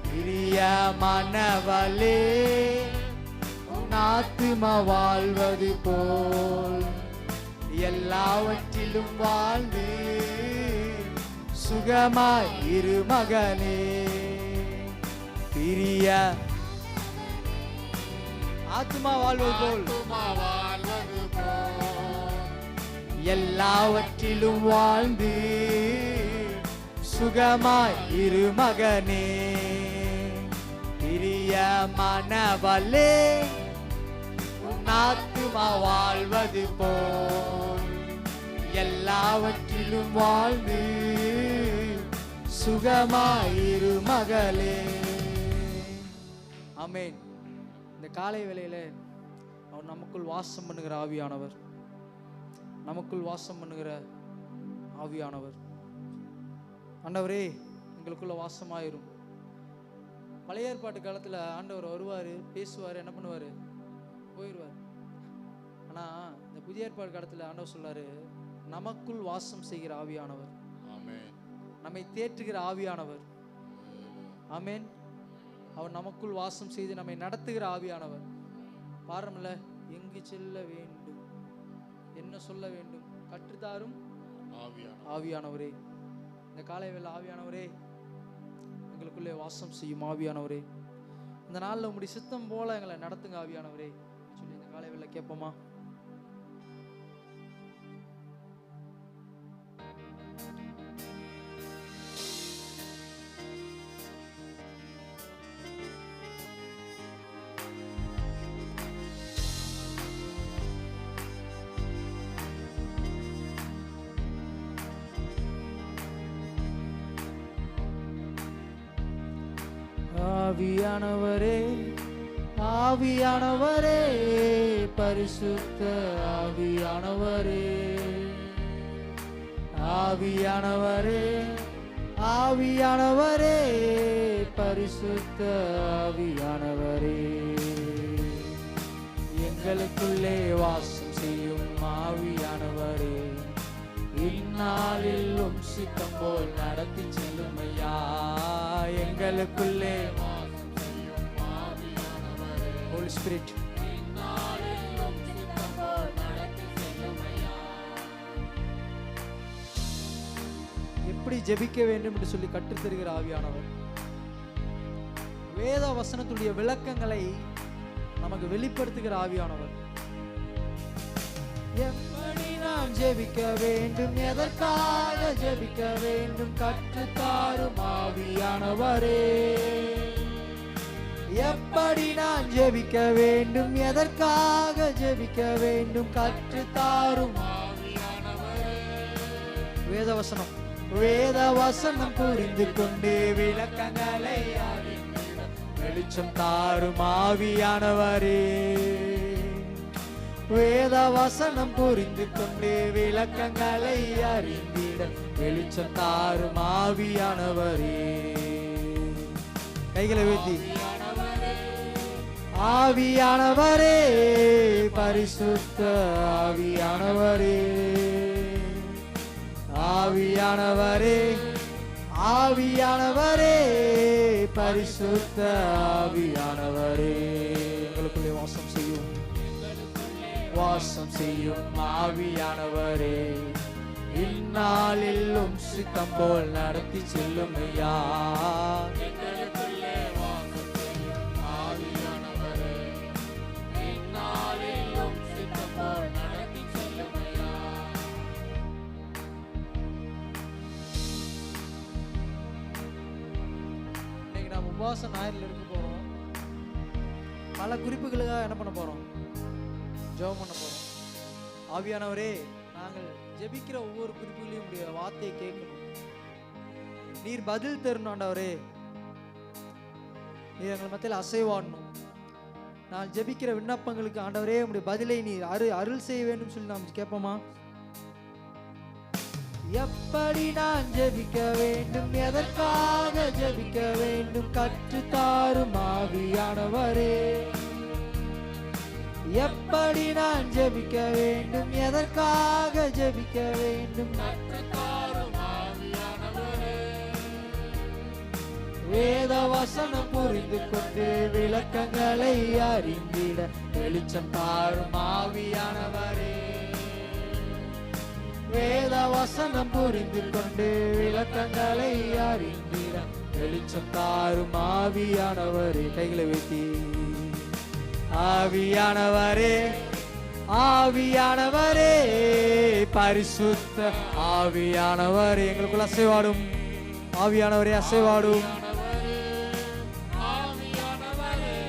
Speaker 2: பிரியமானவளே உன் ஆத்துமா வாழ்வது போல் எல்லாவற்றிலும் வாழ்ந்து சுகமாய் இரு மகனே. பிரிய ஆத்துமா வாழ்வது போல் எல்லாவற்றிலும் வாழ்ந்து சுகமாய் இரு மகனே. பிரியமானவளே உன் ஆத்துமா வாழ்வது போல் எல்லாவற்றிலும் வாழ்ந்து சுகமாய் இரு மகளே. ஆமென். இந்த காலை வேளையில அவர் நமக்குள் வாசம் பண்ணுகிற ஆவியானவர், நமக்குள் வாசம் பண்ணுகிற ஆவியானவர். ஆண்டவரே எங்களுக்குள்ள வாசமாயிரும். பழைய ஏற்பாட்டு காலத்துல ஆண்டவர் வருவாரு, பேசுவாரு, என்ன பண்ணுவாரு, போயிடுவார். ஆனா இந்த புதிய ஏற்பாடு காலத்துல ஆண்டவர் சொல்றாரு, நமக்குள் வாசம் செய்கிற ஆவியானவர், நம்மை தேற்றுகிற ஆவியானவர். ஆமென். அவர் நமக்குள் வாசம் செய்து நம்மை நடத்துகிற ஆவியானவர். பாரும்ல, எங்கு செல்ல வேண்டும், என்ன சொல்ல வேண்டும், கற்றுத்தாரும் ஆவியானவரே. இந்த காலை வேளை ஆவியானவரே எங்களுக்குள்ளே வாசம் செய்யும் ஆவியானவரே. இந்த நாளில் உங்களுடைய சித்தம் போல எங்களை நடத்துங்க ஆவியானவரே சொல்லி இந்த காலை வேளை கேட்போமா? ஆவியானவரே, ஆவியானவரே, பரிசுத்த ஆவியானவரே, ஆவியானவரே, ஆவியானவரே, பரிசுத்த ஆவியானவரே, எங்களுக்குள்ளே வாசம் செய்யும் ஆவியானவரே, இந்நாளில் சித்தம் போல் நடத்தி செல்லும் ஐயா. எங்களுக்குள்ளே Holy Spirit, எப்படி ஜெபிக்க வேண்டும் என்று சொல்லி கற்றுத்தருகிற ஆவியானவர், வேத வசனத்துடைய விளக்கங்களை நமக்கு வெளிப்படுத்துகிற ஆவியானவர். எப்படி நாம் ஜெபிக்க வேண்டும், எதற்காக ஜெபிக்க வேண்டும், கற்றுத்தாரும் ஆவியானவரே. எப்படி நான் ஜெபிக்க வேண்டும், எதற்காக ஜெபிக்க வேண்டும், கற்றுத்தாரும் ஆவியானவரே. வேதவசனம், வேதவசனம் புரிந்து கொண்டு விளக்கங்களை வெளிச்சம் தாரும் ஆவியானவரே. வேதவசனம் புரிந்து கொண்டு விளக்கங்களை அறிந்திட வெளிச்சம் தாரும் ஆவியானவரே. கைகளை உயர்த்தி, ஆவியானவரே, பரிசுத்த ஆவியானவரே, ஆவியானவரே, ஆவியானவரே, பரிசுத்த ஆவியானவரே, எங்களுக்குள்ளே வாசம் செய்யும், வாசம் செய்யும் ஆவியானவரே, இந்நாளில் சித்தம் போல் நடத்தி செல்லும் ஐயா. உபவாச ஞாயிறில் இருக்க போறோம். பல குறிப்புகளுக்காக என்ன பண்ண போறோம், ஜெபம் பண்ண போறோம். ஆவியானவரே, நாங்கள் ஜெபிக்கிற ஒவ்வொரு குறிப்புகளையும் உடைய வார்த்தையை கேட்கணும். நீர் பதில் தரணும் ஆண்டவரே. நீர் எங்கள் மத்தியில் அசைவாடணும். நான் ஜெபிக்கிற விண்ணப்பங்களுக்கு ஆண்டவரே உடைய பதிலை நீர் அருள் செய்ய வேண்டும் சொல்லி நாம் கேட்போமா? எப்படி நான் ஜெபிக்க வேண்டும், எதற்காக ஜெபிக்க வேண்டும், கற்றுத்தாரும் ஆவியானவரே. எப்படி நான் ஜெபிக்க வேண்டும், எதற்காக ஜெபிக்க வேண்டும், கற்றுத்தாரும் ஆவியானவரே. வேதவசனம் புரிந்து கொண்டு விளக்கங்களை அறிந்திட வெளிச்சம் தாரும் ஆவியானவரே. வேதவசனம் புரிந்து கொண்டு விளக்கங்களை அறிந்திட வெளிச்சம் தாரும் ஆவியானவரே. கைகளை வைத்தி, ஆவியானவரே, ஆவியானவரே, பரிசுத்த ஆவியானவரே, எங்களுக்குள்ள அசைவாடும் ஆவியானவரே, அசைவாடும்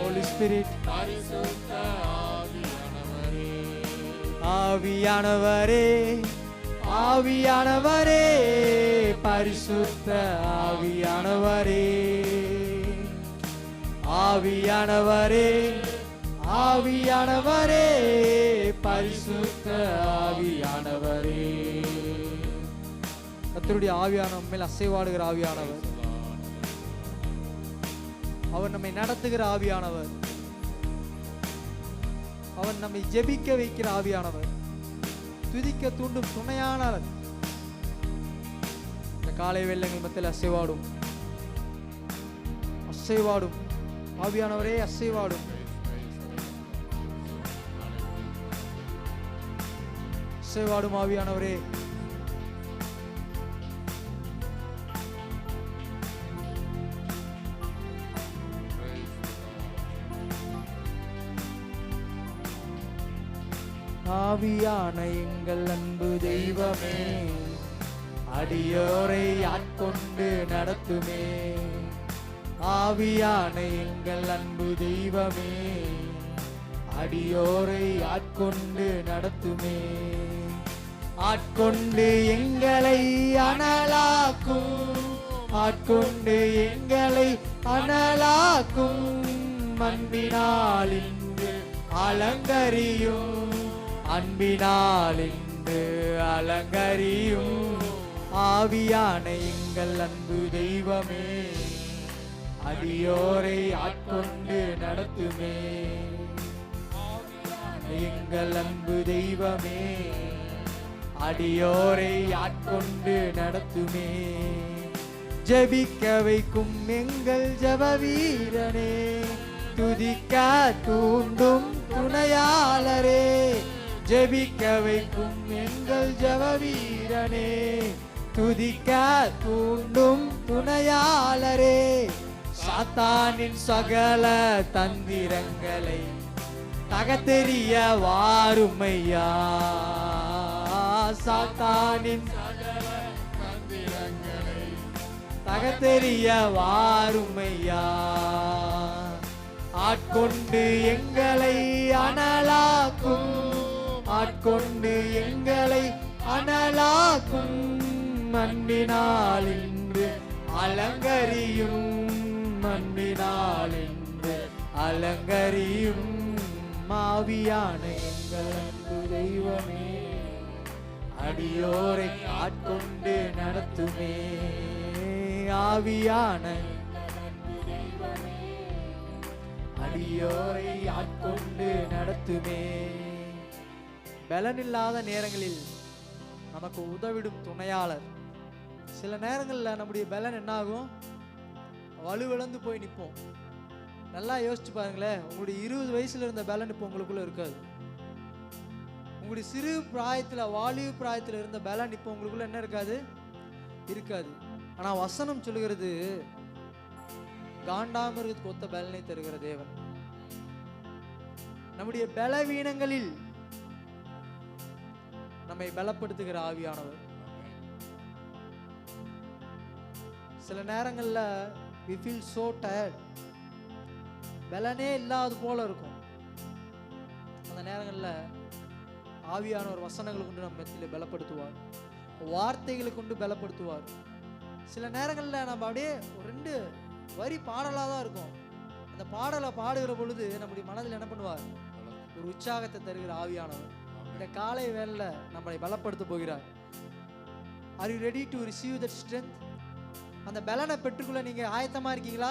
Speaker 2: Holy Spirit, பரிசுத்த ஆவியானவரே, ஆவியானவரே, ஆவியானவரே, பரிசுத்த ஆவியானவரே, ஆவியானவரே, ஆவியானவரே, பரிசுத்த ஆவியானவரே. கர்த்தருடைய ஆவியானவர் மேல் அசைவாடுகிற ஆவியானவர், அவர் நம்மை நடத்துகிற ஆவியானவர். அவர் நம்மை ஜெபிக்க வைக்கிற ஆவியானவர், துதிக்க தூண்டும் துணையானவர். இந்த காலை வேளைகள் மத்தியில் அசைவாடும் ஆவியானவரே, அசைவாடும். அசைவாடும் ஆவியானவரே. ஆவியான எங்கள் அன்பு தெய்வமே, அடியோரை ஆட்கொண்டு நடத்துமே. ஆவியான எங்கள் அன்பு தெய்வமே, அடியோரை ஆட்கொண்டு நடத்துமே. ஆட்கொண்டு எங்களை அனலாக்கும், ஆட்கொண்டு எங்களை அனலாக்கும். அன்பினால் இன்று அலங்கரியும், அன்பினால் இன்று அலங்கரியும். ஆவியான எங்கள் அன்பு தெய்வமே, அடியோரை ஆட்கொண்டு நடத்துமே. எங்கள் அன்பு தெய்வமே, அடியோரை ஆட்கொண்டு நடத்துமே. ஜெபிக்க வைக்கும் எங்கள் ஜெப வீரனே, துதிக்க தூண்டும் துணையாளரே. ஜெபிக்க வைக்கும் எங்கள் ஜெப வீரனே, துதிக்க தூண்டும் துணையாளரே. சாத்தானின் சகல தந்திரங்களை தகத்தெறிய வாருமையா. சாத்தானின் சகல தந்திரங்களை தகத்தெறிய வாருமையா. ஆட்கொண்டு எங்களை அனலாக்கும், ஆட்கொண்டு எங்களை அனலாக்கும். அன்பினால் இன்று அலங்கரியும், அன்பினால் இன்று அலங்கரியும். ஆவியான எங்கள் அன்பு தெய்வமே, அடியோரை ஆட்கொண்டு நடத்துமே. ஆவியான அடியோரை ஆட்கொண்டு நடத்துமே. பலனில்லாத நேரங்களில் நமக்கு உதவிடும் துணையாளர். சில நேரங்களில் நம்முடைய பலன் என்ன ஆகும்? வலுவிழந்து போய் நிற்போம். நல்லா யோசிச்சு பாருங்களேன். உங்களுடைய 20 வயசுல இருந்த பலன் இப்போ உங்களுக்குள்ள இருக்காது. உங்களுடைய சிறு பிராயத்தில், வாலிப பிராயத்தில் இருந்த பலன் இப்போ உங்களுக்குள்ள என்ன இருக்காது? இருக்காது. ஆனால் வசனம் சொல்லுகிறது, காண்டாமிருகத்துக்கு ஒத்த பலனை தருகிற தேவன். நம்முடைய பலவீனங்களில் நம்மை பலப்படுத்துகிற ஆவியானவர். சில நேரங்களில் we feel so tired, பலனே இல்லாத போல இருக்கும். அந்த நேரங்களில் ஆவியானவர் வசனங்களை கொண்டு நம்ம மெத்தில பலப்படுத்துவார், வார்த்தைகளை கொண்டு பலப்படுத்துவார். சில நேரங்களில் நம்ம அப்படியே ஒரு 2 வரி பாடலாக தான் இருக்கும். அந்த பாடலை பாடுகிற பொழுது நம்முடைய மனதில் என்ன பண்ணுவார்? ஒரு உற்சாகத்தை தருகிற ஆவியானவர் இந்த காலை வேளையில் நம்மளை பலப்படுத்த போகிறார். Are you ready to receive that strength? அந்த பலனை பெற்றுக்கொள்ள நீங்க ஆயத்தமா இருக்கீங்களா?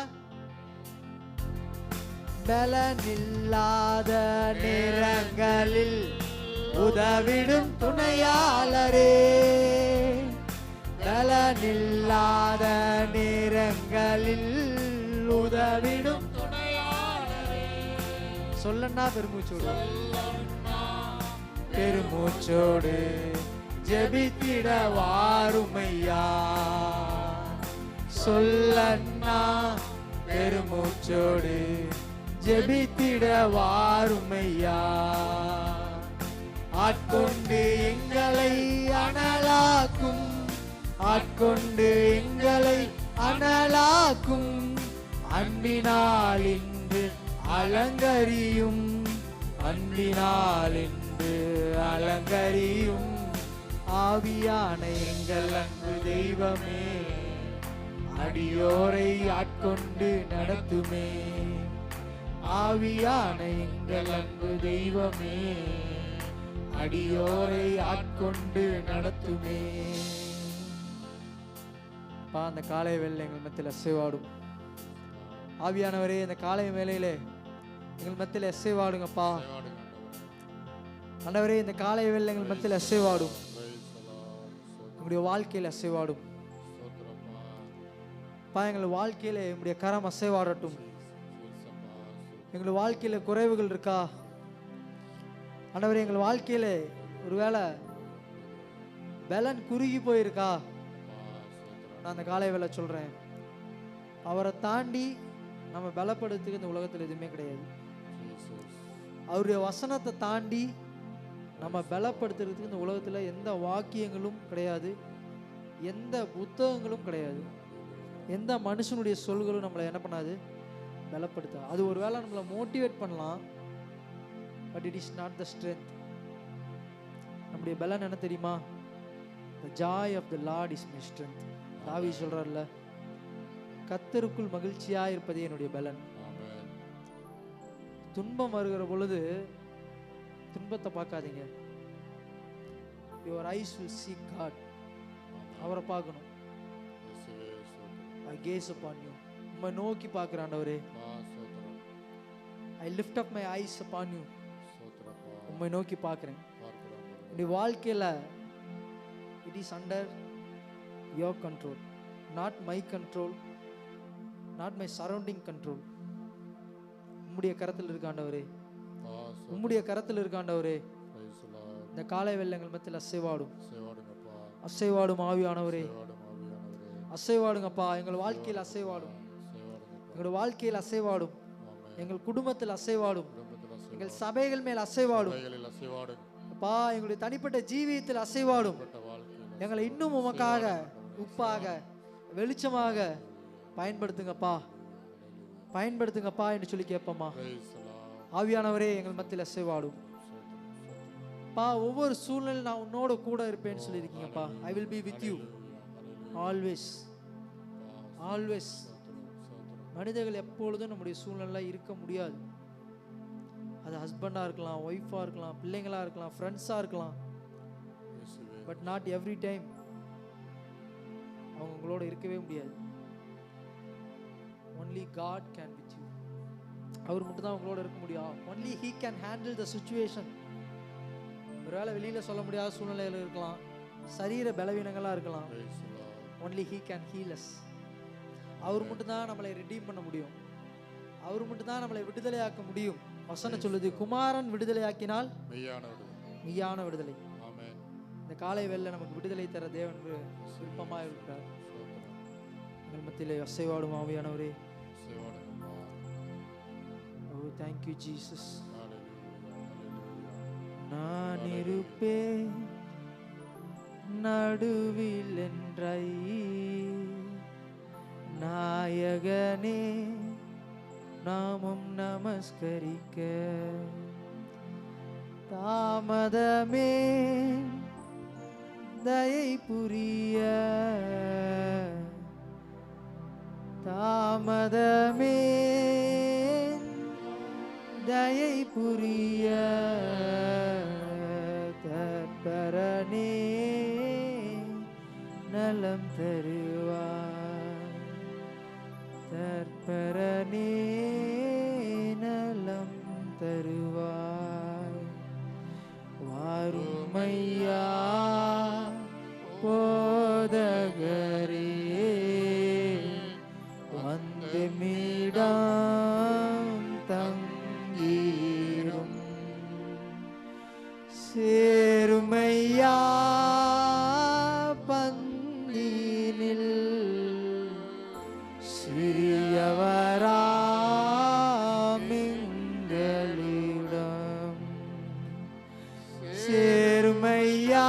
Speaker 2: பலனில்லாத நேரங்களில் உதவிடும் துணையாளரே, பலனில்லாத நேரங்களில் உதவிடும் துணையாளரே. சொல்லன்னா பெருமூச்சோடு, பெருமூச்சோடு ஜெபித்திட வாருமையா. சொல்லன்னா பெருமூச்சோடு ஜெபித்திட வாருமையா. ஆட்கொண்டு எங்களை அனலாக்கும், ஆட்கொண்டு எங்களை அனலாக்கும். அன்பினால் இன்று அலங்கரியும், அன்பினால் இன்று அலங்கரியும். ஆவியான எங்கள் அன்பு தெய்வமே, அடியோரை ஆட்கொண்டு நடத்துமே. ஆவியான எங்கள் அன்பு தெய்வமே, அடியோரை ஆட்கொண்டு நடத்துமே. அந்த காலை வேளை எங்கள் மத்தியில் அசைவாடும். ஆவியானவரே, இந்த காலை வேளையிலே எங்கள் மத்தியில் அசைவாடுங்கப்பா. ஆண்டவரே, இந்த காலை வேளையில் எங்கள் மத்தியில் அசைவாடும். எங்களுடைய வாழ்க்கையில் அசைவாடும் பா. எங்கள் வாழ்க்கையில எங்களுடைய கரம் அசைவாடட்டும். எங்கள் வாழ்க்கையில குறைவுகள் இருக்கா ஆண்டவரே? எங்கள் வாழ்க்கையில ஒருவேளை பலன் குறுகி போயிருக்கா? நான் அந்த காலை வேளை சொல்றேன், அவரை தாண்டி நம்ம பலப்படுத்துக்கு இந்த உலகத்தில் எதுவுமே கிடையாது. அவருடைய வசனத்தை தாண்டி நம்ம பலப்படுத்துறதுக்கு இந்த உலகத்தில் எந்த வாக்கியங்களும் கிடையாது, எந்த புத்தகங்களும் கிடையாது, எந்த மனுஷனுடைய சொல்களும் நம்மளை என்ன பண்ணாது, பலப்படுத்த. அது ஒரு வேளை நம்மளை மோட்டிவேட் பண்ணலாம், but it is not the strength. நம்முடைய பலன் என்ன தெரியுமா? The joy of the Lord is my strength. தாவீது சொல்றார்ல, கர்த்தருக்குள் மகிழ்ச்சியா இருப்பதே என்னுடைய பலன். துன்பம் வருகிற பொழுது துன்பத்தை பார்க்காதீங்க. Your eyes will see God. அவரை பார்க்கணும். I gaze upon you. உம்மை நோக்கி பார்க்கிறேன் ஆண்டவரே. I lift up my eyes upon you. உம்மை நோக்கி பார்க்கிறேன். இந்த வாழ்க்கையில it is under your control, not my control, not my surrounding control. உம்முடைய கரத்தில் இருக்க ஆண்டவரே, உம்முடைய கரத்தில் இருக்க ஆண்டவரே. இந்த காலை வேளை எங்கள் மத்தியில் அசைவாடும், அசைவாடும் ஆவியானவரே, அசைவாடுங்கப்பா. எங்கள் வாழ்க்கையில் அசைவாடும், எங்கள் வாழ்க்கையில் அசைவாடும், எங்கள் குடும்பத்தில் அசைவாடும், எங்கள் சபைகள் மேல் அசைவாடும் அப்பா. எங்களுடைய தனிப்பட்ட ஜீவியத்தில் அசைவாடும். எங்களை இன்னும் உமக்காக உப்பாக வெளிச்சமாக பயன்படுத்துங்கப்பா, பயன்படுத்துங்கப்பா என்று சொல்லி கேட்போமா. ஆவியானவரே, எங்கள் மத்தியில் அசைவாடும் பா. ஒவ்வொரு சூழ்நிலை நான் உன்னோட கூட இருப்பேன்னு சொல்லியிருக்கீங்கப்பா. I will be with you always, always. மனிதர்கள் எப்பொழுதும் நம்முடைய சூழ்நிலை இருக்க முடியாது. அது ஹஸ்பண்டாக இருக்கலாம், ஒய்ஃபாக இருக்கலாம், பிள்ளைங்களாக இருக்கலாம், ஃப்ரெண்ட்ஸாக இருக்கலாம், பட் நாட் எவ்ரி டைம் அவங்க உங்களோட இருக்கவே முடியாது. Only God can with you. அவர் மட்டும் தான் உங்களோட இருக்க முடியும். Only he can handle the situation. ஒருவேளை வெளியில் சொல்ல முடியாத சூழ்நிலையில் இருக்கலாம், சரீர பலவீனங்களாக இருக்கலாம். Only he can heal us. அவர் மட்டும்தான் நம்மளை ரிடீம் பண்ண முடியும். அவர் மட்டும்தான் நம்மளை விடுதலையாக்க முடியும். வசனம் சொல்லுது, குமாரன் விடுதலையாக்கினால் மெய்யான விடுதலை. இந்த காலை வேளை நமக்கு விடுதலை தர தேவன் விருப்பமாக இருக்கிறார். எங்கள் மத்தியிலே அசைவாடும் ஆவியானவரே. ஓ தேங்க் யூ ஜீசஸ். நான் இருப்பேன் நடுவில் என்றை நாயகனே நாமும் நமஸ்கரிக்க தாமதமே தயை புரிய தாமதமே தயை புரிய தற்பரனே நலம் தருவார் தற்பரனே நலம் தருவார் வாருமையா போதகரே வந்து மீடாம் தங்கீரும் சேருமையா பந்தினில் சிறியவராமிங்களிடம் சேருமையா.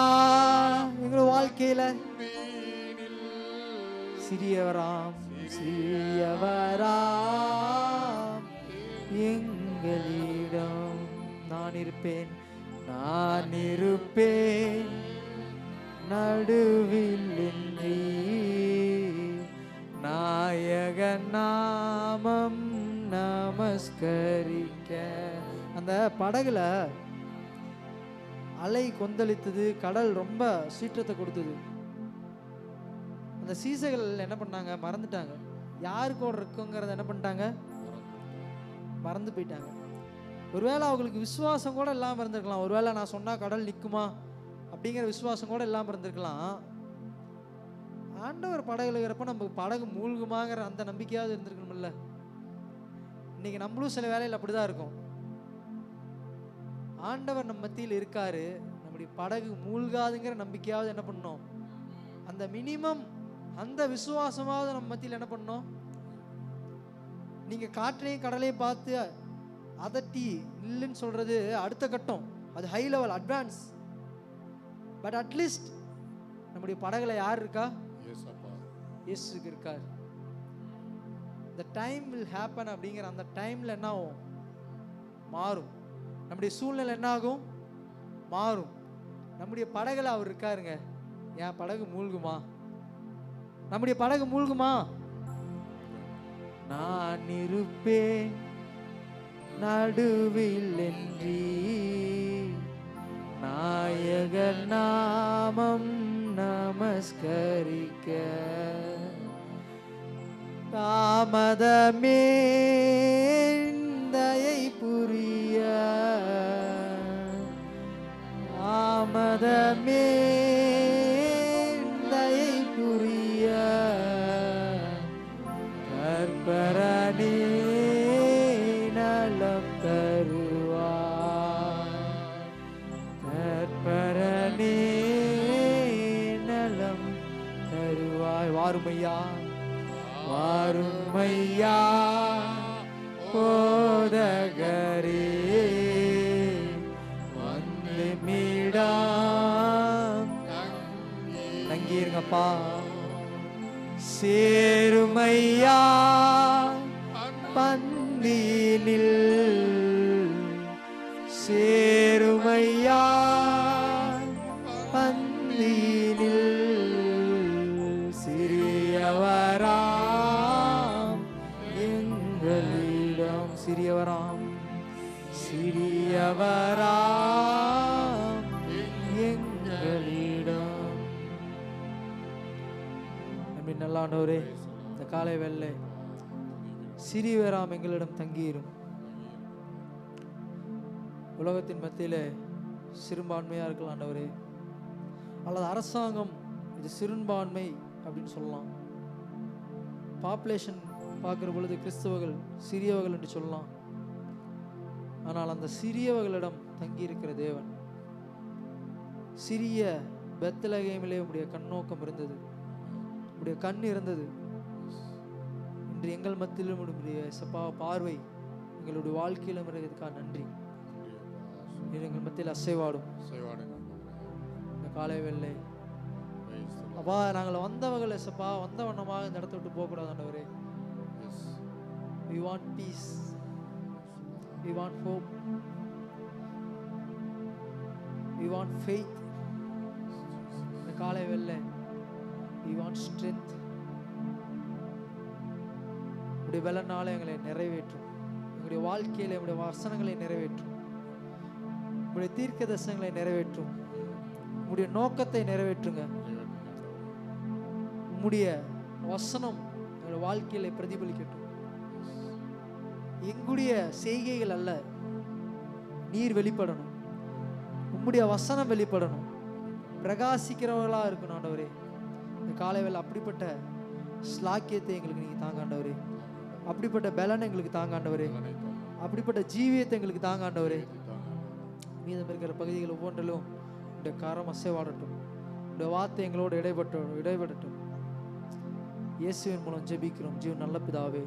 Speaker 2: எங்கள் வாழ்க்கையில சிறியவராம் சிறியவராம் எங்களிடம் நான் இருப்பேன் நான் இருப்பேன் நடுவில் இன்றி நாயக நாமம் நமஸ்கரிக்க. அந்த படகுல அலை கொந்தளித்தது, கடல் ரொம்ப சீற்றத்தை கொடுத்தது. அந்த சீசைகள் என்ன பண்ணாங்க, மறந்துட்டாங்க. யாரு கூட இருக்குங்கிறத என்ன பண்ணிட்டாங்க, மறந்து போயிட்டாங்க. ஒருவேளை அவங்களுக்கு விசுவாசம் கூட இல்லாமல் இருந்திருக்கலாம். ஒருவேளை நான் சொன்னா கடல் நிற்குமா அப்படிங்கிற விசுவாசம் கூட இல்லாமல் இருந்திருக்கலாம். ஆண்டவர் படகுல இருக்கிறப்ப நம்ம படகு மூழ்குமாங்கிற அந்த நம்பிக்கையாவது இருந்திருக்கணும்ல. இன்னைக்கு நம்மளும் சில வேலையில் அப்படிதான் இருக்கும். ஆண்டவர் நம்ம மத்தியில் இருக்காரு, நம்முடைய படகு மூழ்காதுங்கிற நம்பிக்கையாவது என்ன பண்ணணும், அந்த மினிமம் அந்த விசுவாசமாவது நம்ம மத்தியில் என்ன பண்ணணும். நீங்க காற்றையும் கடலையும் பார்த்து அதட்டி இல்லைன்னு சொல்றது அடுத்த கட்டம், அது high level advance. But at least நம்முடைய படகுல யார் இருக்கா, இயேசுக்கு இருக்கார். the time will happen அப்படிங்கிற அந்த டைம்ல என்ன ஆகும், மாறும். நம்முடைய சூழ்நிலை என்ன ஆகும், மாறும். நம்முடைய படகுல அவர் இருக்காருங்க. என் படகு மூழ்குமா, நம்முடைய படகு மூழ்குமா? நான் இருப்பேன் நடுவில் என்றீ, நாயகர் நாமம் நமஸ்கரிக்க, தாமதமே தயை புரிய, தாமதமே தயை புரிய, கற்பரணே நலம் தருவார், கற்பரணே நலம் தருவாய். வாருமையா, வாருமையா போதகரே, வந்து மீடாம் தங்கிருங்கப்பா. சேருமையா பந்தினில், சேருமையா பந்தினில், சிறியவராம் எங்களிடம், சிறியவராம் சிறியவராம் எங்களிடம். அன்பின் நல்லாண்டவரே, இந்த காலை வேளை சிறியவராம் எங்களிடம் தங்கியிரும். உலகத்தின் மத்தியிலே சிறுபான்மையா இருக்கலாம் ஆண்டவரே, அல்லது அரசாங்கம் இது சிறுபான்மை அப்படின்னு சொல்லலாம். பாப்புலேஷன் பார்க்குற பொழுது கிறிஸ்தவர்கள் சிறியவர்கள் என்று சொல்லலாம். ஆனால் அந்த சிறியவர்களிடம் தங்கியிருக்கிற தேவன், சிறிய பெத்லகேமிலே உடைய கண்ணோக்கம் இருந்தது, உடைய கண் இருந்தது. இன்று எங்கள் மத்தியிலும் உடைய சப்பா பார்வை எங்களுடைய வாழ்க்கையிலும் இருக்கிறதுக்காக நன்றி. எங்கள் மத்தியில் அசைவாடும் இந்த காலை வேளை அப்பா, நாங்கள் வந்தவர்கள் சப்பா வந்த வண்ணமாக இந்த இடத்த விட்டு போகக்கூடாது ஆண்டவரே. We want peace, we want hope, we want faith. இந்த காலை வேளை we want strength. உடைய பலனால எங்களை நிறைவேற்றும், எங்களுடைய வாழ்க்கையில எங்களுடைய வசனங்களை நிறைவேற்றும், உங்களுடைய தீர்க்க தரிசனங்களை நிறைவேற்றும், உங்களுடைய நோக்கத்தை நிறைவேற்றுங்க. உம்முடைய வசனம் எங்களுடைய வாழ்க்கையில பிரதிபலிக்கட்டும். எங்களுடைய செய்கைகள் அல்ல, நீர் வெளிப்படணும், உம்முடைய வசனம் வெளிப்படணும், பிரகாசிக்கிறவர்களா இருக்கணும் ஆண்டவரே. இந்த காலை வேளை அப்படிப்பட்ட ஸ்லாக்கியத்தை எங்களுக்கு நீங்க தாங்க ஆண்டவரே, அப்படிப்பட்ட பலன் எங்களுக்கு தாங்க ஆண்டவரே, அப்படிப்பட்ட ஜீவியத்தை எங்களுக்கு தாங்க ஆண்டவரே. மீதம் இருக்கிற பகுதிகள் ஒவ்வொன்றிலும் உடைய கரம் அசைவாடட்டும், உடைய வார்த்தை எங்களோடு இடைப்படட்டும். இயேசுவின் மூலம் ஜெபிக்கிறோம் ஜீவன் நல்ல பிதாவே.